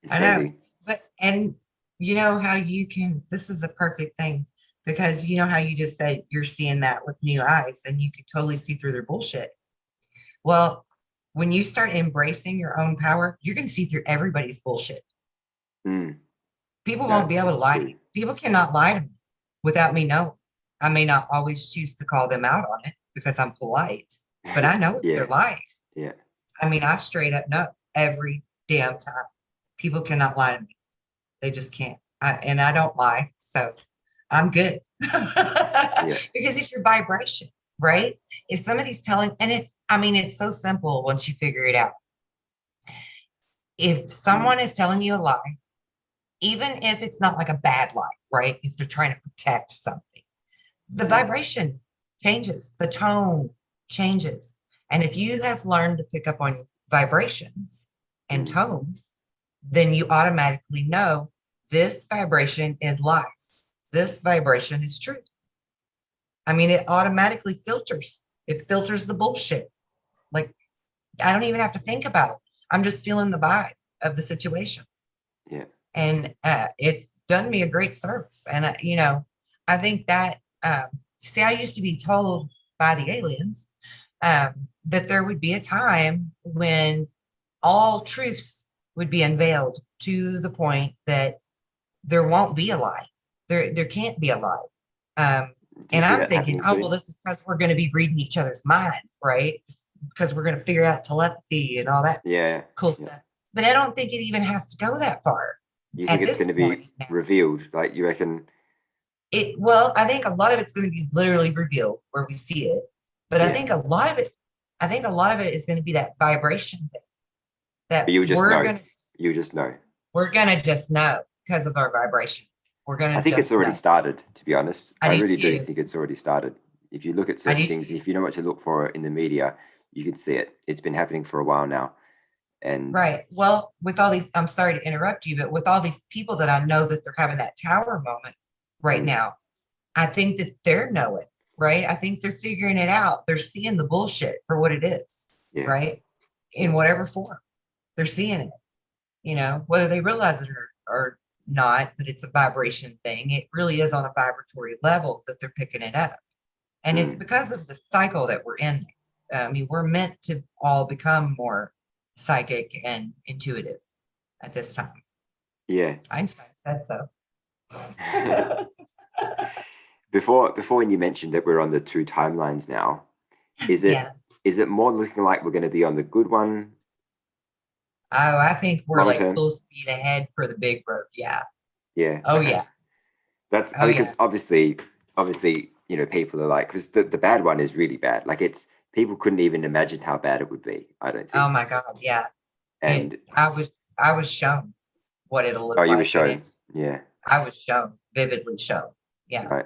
I know. But and you know how you can. This is a perfect thing because you know how you just said you're seeing that with new eyes, and you can totally see through their bullshit. Well, when you start embracing your own power, you're going to see through everybody's bullshit. People won't be able to lie to you. People cannot lie to me without me knowing. I may not always choose to call them out on it because I'm polite, but I know it's their Yeah. life. Yeah. I mean, I straight up know every damn time. People cannot lie to me. They just can't. And I don't lie, so I'm good. Yeah. Because it's your vibration, right? If somebody's telling, and I mean, it's so simple once you figure it out. If Mm. someone is telling you a lie, even if it's not like a bad lie, right? If they're trying to protect something, the vibration changes, the tone changes. And if you have learned to pick up on vibrations and Mm. tones, then you automatically know this vibration is lies. This vibration is truth. I mean, it automatically filters. It filters the bullshit. Like, I don't even have to think about it. I'm just feeling the vibe of the situation. Yeah. And it's done me a great service. And, I think that, see, I used to be told by the aliens that there would be a time when all truths would be unveiled to the point that there won't be a lie. There can't be a lie. Do you And see I'm that thinking, happening oh, well, soon? this is because we're going to be reading each other's mind, right? Because we're going to figure out telepathy and all that Yeah. cool Yeah. stuff. But I don't think it even has to go that far You think at it's this going to point be now. revealed? Like you reckon? Well, I think a lot of it's going to be literally revealed where we see it. But Yeah. I think a lot of it is going to be that vibration thing But that you just know. You just know. we're gonna just know because of our vibration. We're I gonna think it's just already know. started, to be honest. I I do really do too. think it's already started. If you look at I certain do things, too. if you know what to look for in the media, you can see it. It's been happening for a while now. And Right. Well, with all these, I'm sorry to interrupt you, but with all these people that I know that they're having that tower moment right mm, now, I think that they're knowing, right? I think they're figuring it out. They're seeing the bullshit for what it is, yeah, right? In yeah, whatever form. They're seeing it, whether they realize it or not, that it's a vibration thing. It really is on a vibratory level that they're picking it up. And it's mm, because of the cycle that we're in. I mean, we're meant to all become more psychic and intuitive at this time. yeah. Einstein said so. Before when you mentioned that we're on the two timelines now, is it Yeah. is it more looking like we're going to be on the good one Oh, I think we're long like term? full speed ahead for the big road. Yeah. Yeah. Oh, Okay. yeah. That's I Oh, mean, yeah. because obviously, people are like, because the bad one is really bad. Like it's people couldn't even imagine how bad it would be. I don't Oh, think. my God. Yeah. It, And I was shown what it'll oh, look you were like. And shown. Yeah. I was shown, vividly shown. Yeah. Right.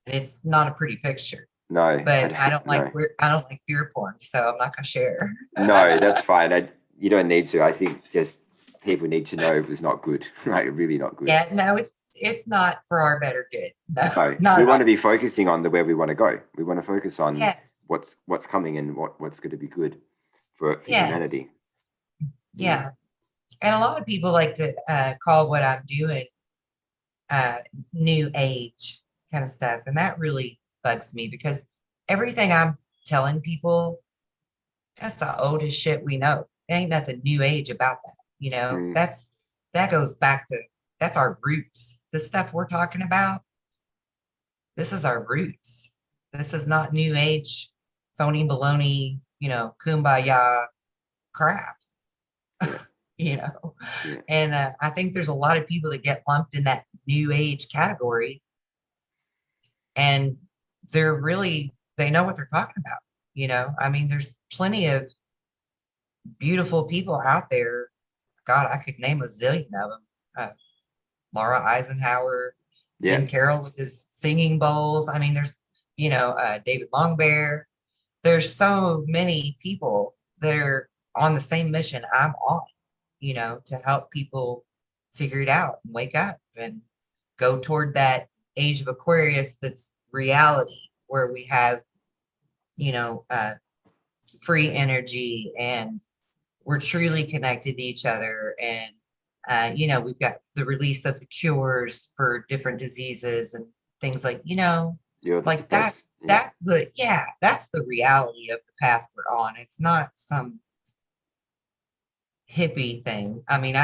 And it's not a pretty picture, No, I but don't. No. I don't like fear porn. So I'm not going to share. No, that's fine. You don't need to. I think just people need to know it was not good. Like really not good. Yeah. No, it's not for our better good. No, No, not we at want to all. be focusing on the where we want to go. We want to focus on Yes. what's coming and what's going to be good for Yes. humanity. Mm. Yeah. And a lot of people like to call what I'm doing uh, new age kind of stuff. And that really bugs me because everything I'm telling people, that's the oldest shit we know. There ain't nothing new age about that. Mm. That goes back to, that's our roots. The stuff we're talking about, this is our roots. This is not new age, phony baloney, kumbaya crap. Yeah, you know. yeah, And I think there's a lot of people that get lumped in that new age category, and they know what they're talking about. I mean, there's plenty of beautiful people out there. God, I could name a zillion of them. Laura Eisenhower, yeah, Ben Carroll with his singing bowls. I mean, there's, David Longbear. There's so many people that are on the same mission I'm on, to help people figure it out and wake up and go toward that age of Aquarius that's reality, where we have, you know, uh, free energy and we're truly connected to each other. And, we've got the release of the cures for different diseases and things you're the like that. supposed. Yeah, That's the reality of the path we're on. It's not some hippie thing. I mean,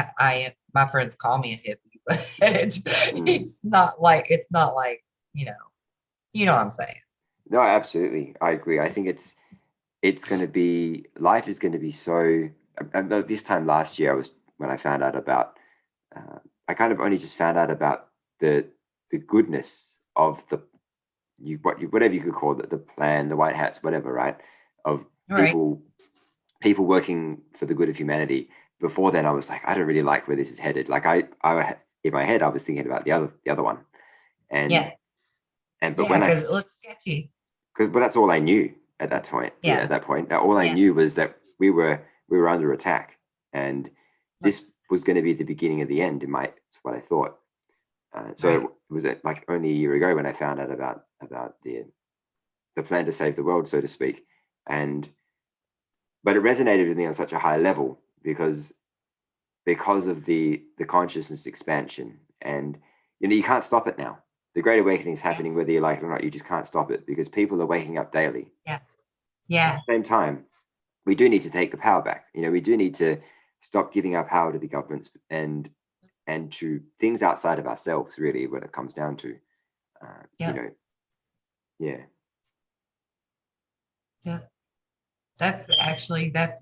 my friends call me a hippie, but mm. it's not like, you know what I'm saying. No, absolutely, I agree. I think it's going to be, life is going to be so, this time last year, when I found out about, I kind of only just found out about the goodness of whatever you could call it, the plan, the white hats, whatever, right? Of All right. people working for the good of humanity. Before then, I was like, I don't really like where this is headed. Like I in my head, I was thinking about the other one, and Yeah. but Yeah. when Because it looks sketchy. but that's all I knew at that point. Yeah, Yeah. at that point, all I Yeah. knew was that we were under attack, and Right. this was going to be the beginning of the end. It's what I thought. So Right. it was like only a year ago when I found out about the plan to save the world, so to speak, and but it resonated with me on such a high level because of the consciousness expansion, and you can't stop it now. The Great Awakening is Yeah. happening whether you like it or not. You just can't stop it because people are waking up daily. Yeah. At Yeah. the same time, we do need to take the power back. We do need to stop giving our power to the governments and to things outside of ourselves, really, when it comes down to, uh, you Yeah. know, yeah, Yeah. That's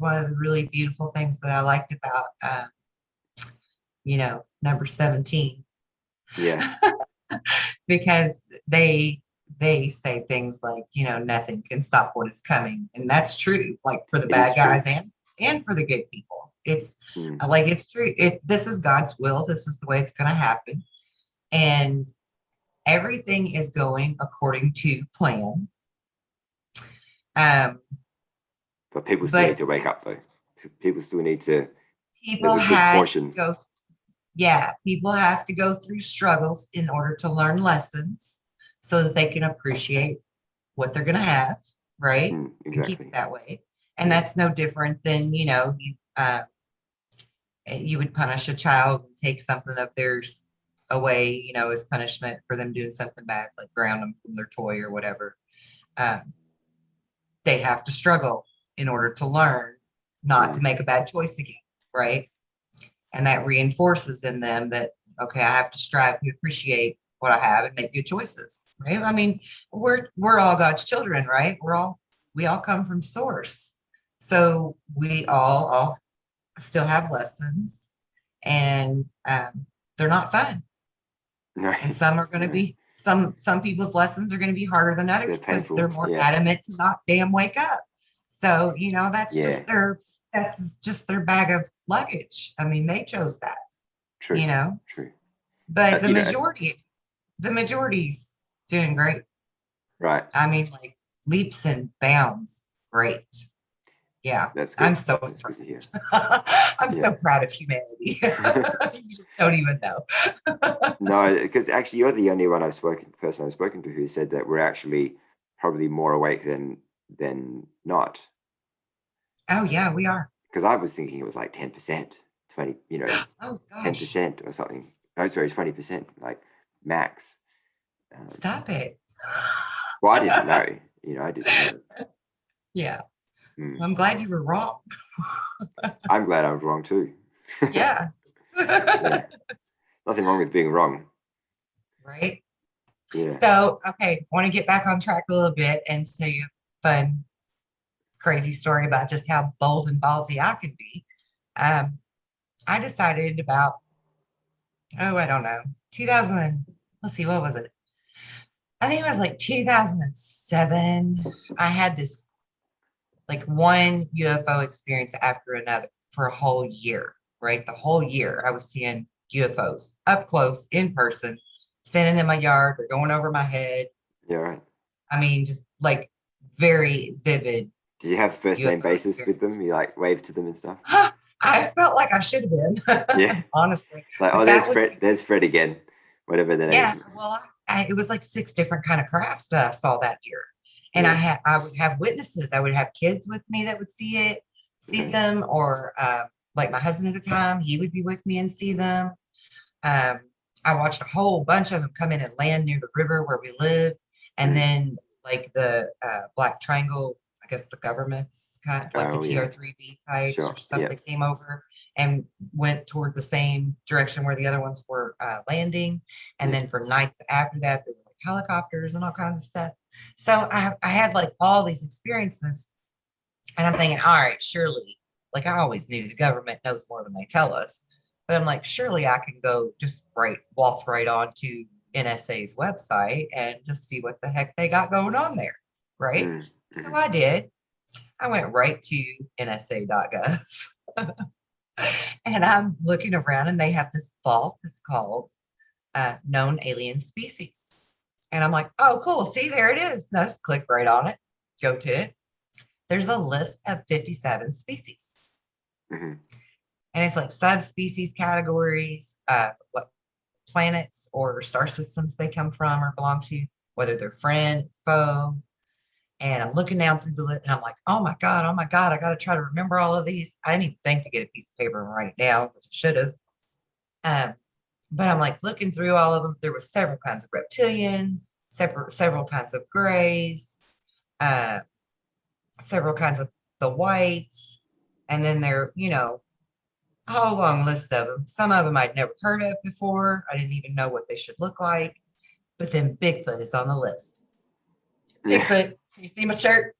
one of the really beautiful things that I liked about, number 17, yeah, because they say things like, nothing can stop what is coming. And that's true, like for the it is bad true. guys and for the good people. It's Mm. like, it's true. This is God's will. This is the way it's going to happen. And everything is going according to plan. Um, But people still need but to wake up, though. People still need to. There's people a good had to portion. go, yeah, people have to go through struggles in order to learn lessons so that they can appreciate what they're going to have, right? And keep it Exactly. that way. And Yeah. that's no different than, you would punish a child and take something of theirs away, as punishment for them doing something bad, like ground them from their toy or whatever. Um, they have to struggle in order to learn not to Mm. make a bad choice again, right? And that reinforces in them that, okay, I have to strive to appreciate what I have and make good choices, right? I mean, we're all God's children, right? We all come from source, so we all still have lessons, and they're not fun. No. And some are going to No. be some people's lessons are going to be harder than They're others because they're painful. more Yeah. adamant to not damn wake up. So Yeah. that's just their bag of luggage. I mean, they chose that, True. you know. True. But You know. the majority's doing great. Right. I mean, like leaps and bounds, great. Yeah, That's I'm good. so That's good to hear. impressed. I'm Yeah. so proud of humanity. You just don't even know. No, because actually, you're the only person I've spoken to who said that we're actually probably more awake than not. Oh yeah, we are. Because I was thinking it was like 10%, 20, Oh gosh, 10% or something. Oh, sorry, 20%, like max. stop it. Well, I didn't know. I didn't know. Yeah, Mm. well, I'm glad you were wrong. I'm glad I was wrong too. Yeah. Yeah, nothing wrong with being wrong. Right. Yeah. So, okay, want to get back on track a little bit and tell you a fun, crazy story about just how bold and ballsy I could be. Um, I decided about, oh, I don't know, 2000, let's see, what was it? I think it was like 2007. I had this like one UFO experience after another for a whole year, right? The whole year I was seeing UFOs up close in person, standing in my yard, they're going over my head. Yeah, right. I mean, just like very vivid Did you have first name UFO basis with experience. them? You like wave to them and stuff? I felt like I should have been, Yeah. honestly. Like, oh, But there's that was, Fred. There's Fred again. Whatever the yeah, name. well, it was like six different kind of crafts that I saw that year. And Yeah. I would have witnesses. I would have kids with me that would see Okay. them, or like my husband at the time, he would be with me and see them. Um, I watched a whole bunch of them come in and land near the river where we live. And Mm. then like the Black Triangle, I guess the government's kind of like the Oh yeah. TR3B types or Sure. Yeah. something came over and went toward the same direction where the other ones were landing. And Yeah. then for nights after that, there was like helicopters and all kinds of stuff. So I had like all these experiences. And I'm thinking, all right, surely, like I always knew the government knows more than they tell us. But I'm like, surely I can go just waltz right on to NSA's website and just see what the heck they got going on there. Right. Mm, So mhm. I did. I went right to NSA.gov and I'm looking around and they have this vault that's called known alien species. And I'm like, oh, cool. See, there it is. Just click right on it, go to it. There's a list of 57 species. Mhm. And it's like subspecies categories, what planets or star systems they come from or belong to, whether they're friend, foe. And I'm looking down through the list and I'm like, oh my God, I got to try to remember all of these. I didn't even think to get a piece of paper and write it down, which I should have. Um, but I'm like looking through all of them. There were several kinds of reptilians, several kinds of grays, uh, several kinds of the whites. And then there, a whole long list of them. Some of them I'd never heard of before. I didn't even know what they should look like. But then Bigfoot is on the list. Yeah. Bigfoot, can you see my shirt?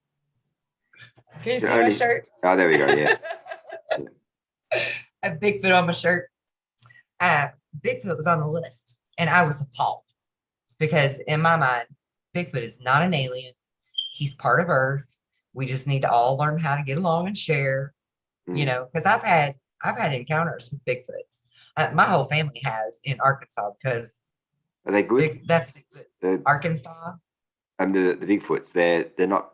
Can you You're see my only. shirt? Oh, there we go. Yeah. I have Bigfoot on my shirt. Uh, Bigfoot was on the list, and I was appalled because in my mind, Bigfoot is not an alien. He's part of Earth. We just need to all learn how to get along and share. Mm. Because I've had encounters with Bigfoots. My whole family has in Arkansas because Are they good? that's Bigfoot. The Arkansas. the Bigfoots. They're not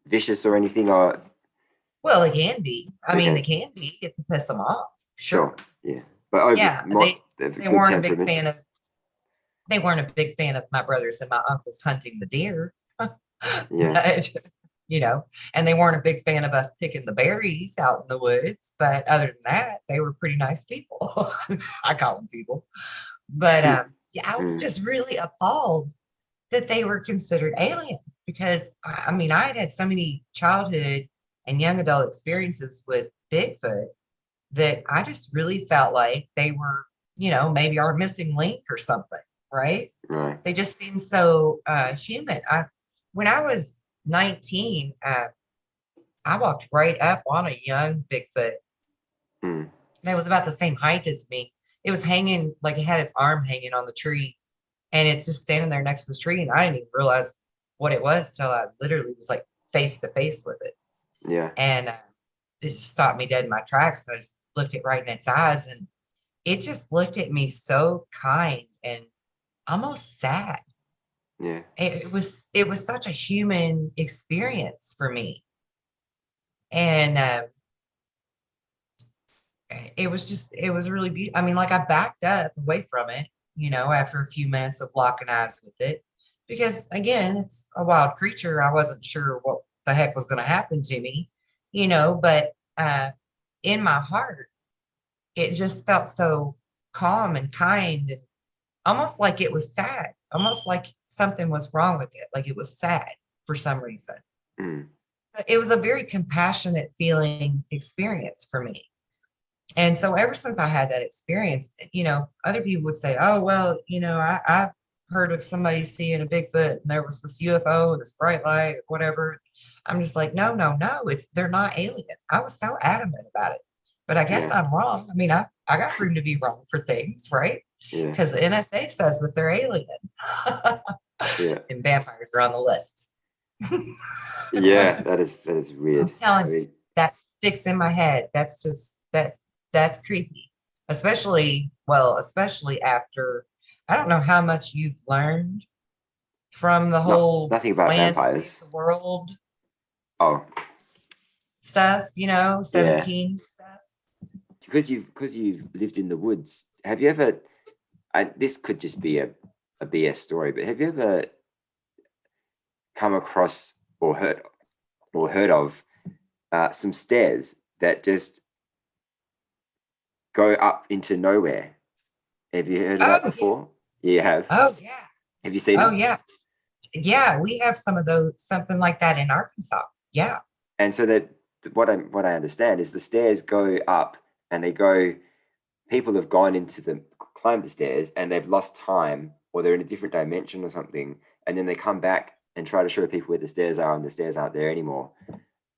vicious or anything. Or Well, they can be. I mean, they okay, can be if you piss them off. sure. Sure. Yeah, but over Yeah, they've a they good weren't a big temperament. fan of they weren't a big fan of my brothers and my uncles hunting the deer. Yeah. But and they weren't a big fan of us picking the berries out in the woods. But other than that, they were pretty nice people. I call them people. But yeah, I was Mm. just really appalled that they were considered alien because I mean, I had so many childhood and young adult experiences with Bigfoot that I just really felt like they were, maybe our missing link or something, right? Right. They just seem so human. When I was 19, I walked right up on a young Bigfoot Mm. that was about the same height as me. It was hanging, like it had its arm hanging on the tree, and it's just standing there next to the tree. And I didn't even realize what it was till I literally was like face to face with it. Yeah. And it just stopped me dead in my tracks. I just looked it right in its eyes, and it just looked at me so kind and almost sad. Yeah. It was such a human experience for me, and it was really beautiful. I mean, like I backed up away from it, after a few minutes of locking eyes with it, because again, it's a wild creature. I wasn't sure what the heck was going to happen to me, but in my heart, it just felt so calm and kind and almost like it was sad, almost like something was wrong with it, like it was sad for some reason. Mm. But it was a very compassionate feeling experience for me. And so ever since I had that experience, other people would say, oh, well, I've heard of somebody seeing a Bigfoot and there was this UFO, this bright light, or whatever. I'm just like, no, no, no, they're not alien. I was so adamant about it. But I guess Yeah. I'm wrong. I mean, I got room to be wrong for things, right? Yeah. Because the NSA says that they're alien. Yeah. And vampires are on the list. Yeah. That is I'm weird. I telling you, mean, that sticks in my head. That's creepy. Especially after I don't know how much you've learned from the whole nothing about plan to save vampires. the world Oh, stuff, yeah. 17 stuff. Because you've lived in the woods. Have you ever? This could just be a BS story, but have you ever come across or heard of some stairs that just go up into nowhere? Have you heard of that Oh yeah. before? You have. Oh yeah. Have you seen Oh them? yeah. Yeah, we have some of those, something like that in Arkansas. Yeah. And so that what I understand is the stairs go up and they go. People have gone into the climbed the stairs and they've lost time or they're in a different dimension or something, and then they come back and try to show people where the stairs are and the stairs aren't there anymore.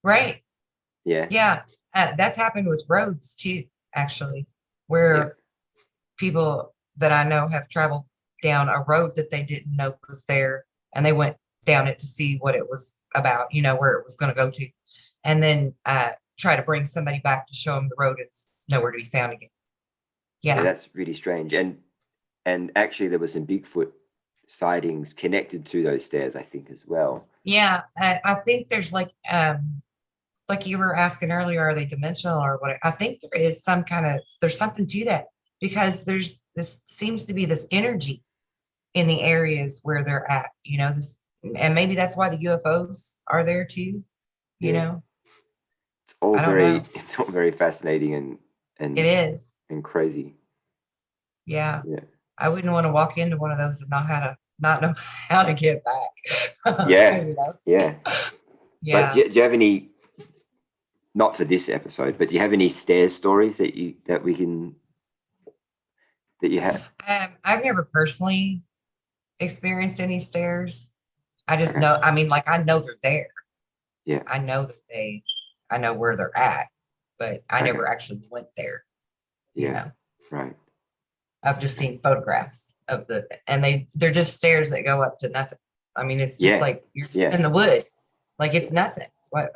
Right. Yeah. Yeah. That's happened with roads too, actually, Yeah. where people that I know have traveled down a road that they didn't know was there, and they went down it to see what it was about, where it was going to go to, and then try to bring somebody back to show them the road. It's nowhere to be found again. Yeah, Yeah. that's really strange. And actually there was some Bigfoot sightings connected to those stairs, I think, as well. Yeah. I think there's like you were asking earlier, are they dimensional or what? I think there is there's something to that, because there's this seems to be this energy in the areas where they're at, this, and maybe that's why the UFOs are there too, you Yeah. know, It's all I don't know. it's all very fascinating It and is. and crazy. Yeah. Yeah. I wouldn't want to walk into one of those and not know how to get back. Yeah. You know? Yeah. But Yeah. do you have any, not for this episode, but do you have any stairs stories that you have? I've never personally experienced any stairs. I just Okay. know, I mean, like I know they're there. Yeah. I know I know where they're at, but I Okay. never actually went there, you Yeah. know. Right. I've just seen photographs of and they're just stairs that go up to nothing. I mean, it's just Yeah. like you're just Yeah. in the woods, like Yeah. it's nothing.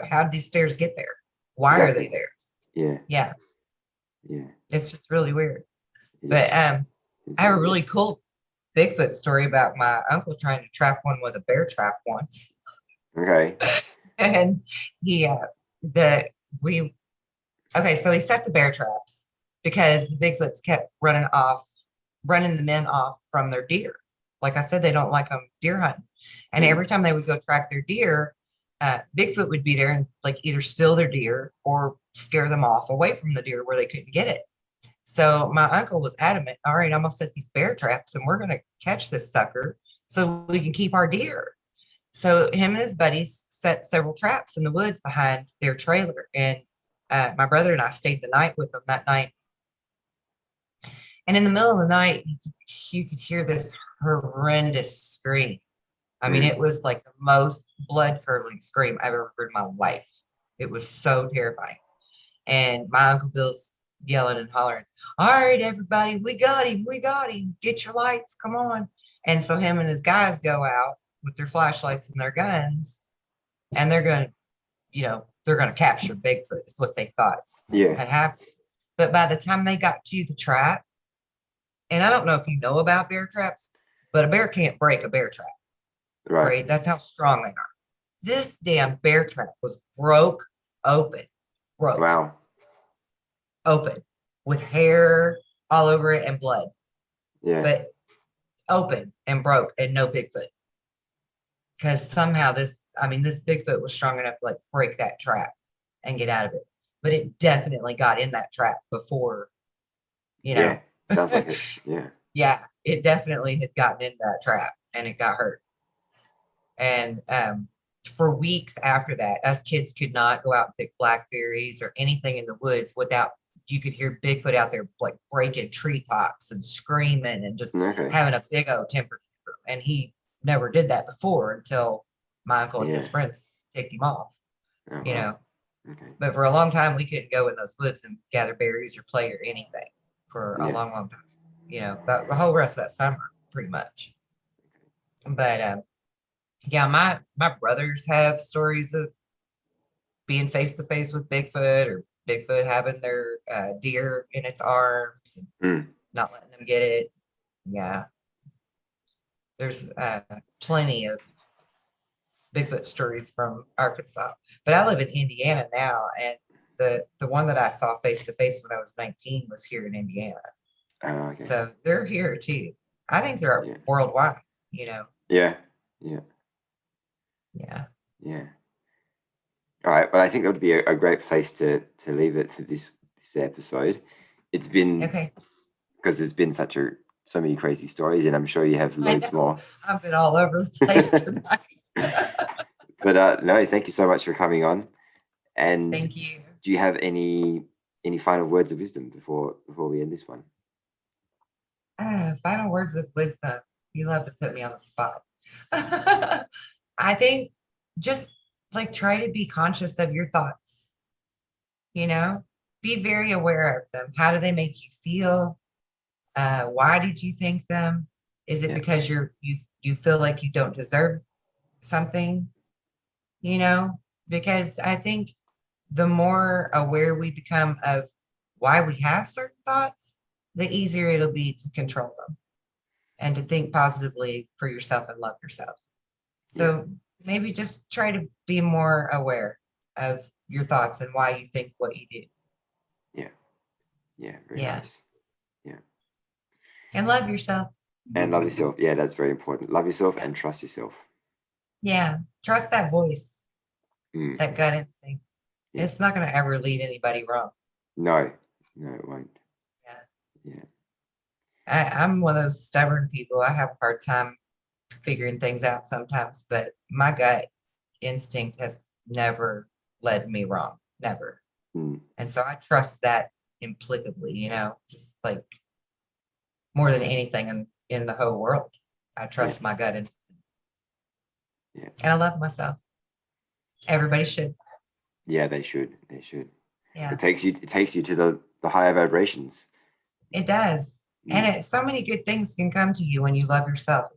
How did these stairs get there? Why are they Exactly. there? Yeah. Yeah, Yeah. it's just really weird. It But is, it's I have a really weird. really cool Bigfoot story about my uncle trying to trap one with a bear trap once, Okay. and he the we okay, so he set the bear traps because the Bigfoots kept running the men off from their deer. Like I said, they don't like them deer hunting. And Mm. every time they would go track their deer, Bigfoot would be there and like either steal their deer or scare them off away from the deer where they couldn't get it. So my uncle was adamant, all right, I'm gonna set these bear traps and we're gonna catch this sucker so we can keep our deer. So him and his buddies set several traps in the woods behind their trailer. And my brother and I stayed the night with them that night. And in the middle of the night, you could hear this horrendous scream. I mean, Mm. it was like the most blood curdling scream I've ever heard in my life. It was so terrifying. And my Uncle Bill's yelling and hollering, all right, everybody, we got him. We got him. Get your lights. Come on. And so him and his guys go out with their flashlights and their guns, and they're going to capture Bigfoot, is what they thought Yeah. had happened. But by the time they got to the trap, and I don't know if you know about bear traps, but a bear can't break a bear trap, Right. right? That's how strong they are. This damn bear trap was broke open, Wow. open, with hair all over it and blood, Yeah. but open and broke and no Bigfoot. Because somehow this Bigfoot was strong enough to like break that trap and get out of it. But it definitely got in that trap before, Yeah. Sounds like it. Yeah. Yeah, it definitely had gotten into that trap and it got hurt. And for weeks after that, us kids could not go out and pick blackberries or anything in the woods without you could hear Bigfoot out there like breaking treetops and screaming and just Okay. having a big old temper tantrum. And he never did that before until my uncle and his Yeah. friends ticked him off, Oh, you wow. know. Okay. But for a long time, we couldn't go in those woods and gather berries or play or anything for a Yeah. long, long time. The whole rest of that summer, pretty much. But yeah, my brothers have stories of being face to face with Bigfoot, or Bigfoot having their deer in its arms and Mm. not letting them get it. Yeah, there's plenty of Bigfoot stories from Arkansas, but I live in Indiana now, and the one that I saw face to face when I was 19 was here in Indiana. Oh, okay. So they're here too. I think they're Yeah. worldwide. Yeah. Yeah. Yeah. Yeah. All right. Well, I think that would be a great place to leave it for this episode. It's been Okay. because there's been so many crazy stories, and I'm sure you have I loads know. more. I've been all over the place tonight. But no, thank you so much for coming on. And Thank you. do you have any final words of wisdom before we end this one? Final words of wisdom. You love to put me on the spot. I think just like try to be conscious of your thoughts, you know, be very aware of them. How do they make you feel? Why did you think them? Is it Yeah. because you feel like you don't deserve something, you know? Because I think the more aware we become of why we have certain thoughts, the easier it'll be to control them and to think positively for yourself and love yourself. Yeah. So maybe just try to be more aware of your thoughts and why you think what you do. Yeah. Yeah. Very Yeah. nice. Yeah. And love yourself. And love yourself. Yeah, that's very important. Love yourself and trust yourself. Yeah. Trust that voice, Mm. that gut instinct. Yeah. It's not going to ever lead anybody wrong. No. No, it won't. Yeah. Yeah. I'm one of those stubborn people. I have a hard time figuring things out sometimes, but my gut instinct has never led me wrong. Never. Mm. And so I trust that implicably, you know, just like more than anything in the whole world. I trust my gut instinct. Yeah. And I love myself. Everybody should. Yeah, they should. They should. Yeah, It takes you to the higher vibrations. it does. And Mm. so many good things can come to you when you love yourself.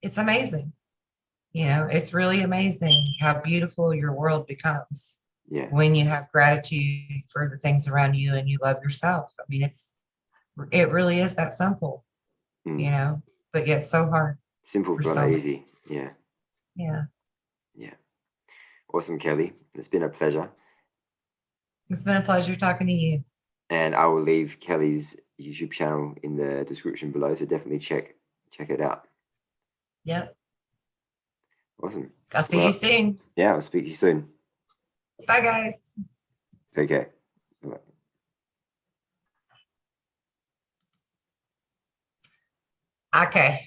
It's amazing. You know, it's really amazing how beautiful your world becomes Yeah. when you have gratitude for the things around you and you love yourself. I mean, it really is that simple, Mm. you know, but yet so hard Simple for but so not many. easy. Yeah. Yeah. Yeah. Awesome, Kelly. It's been a pleasure. It's been a pleasure talking to you. And I will leave Kelly's YouTube channel in the description below. So definitely check it out. Yep. Awesome. I'll see you Well, soon. yeah, I'll speak to you soon. Bye, guys. Take care. Bye-bye. Okay.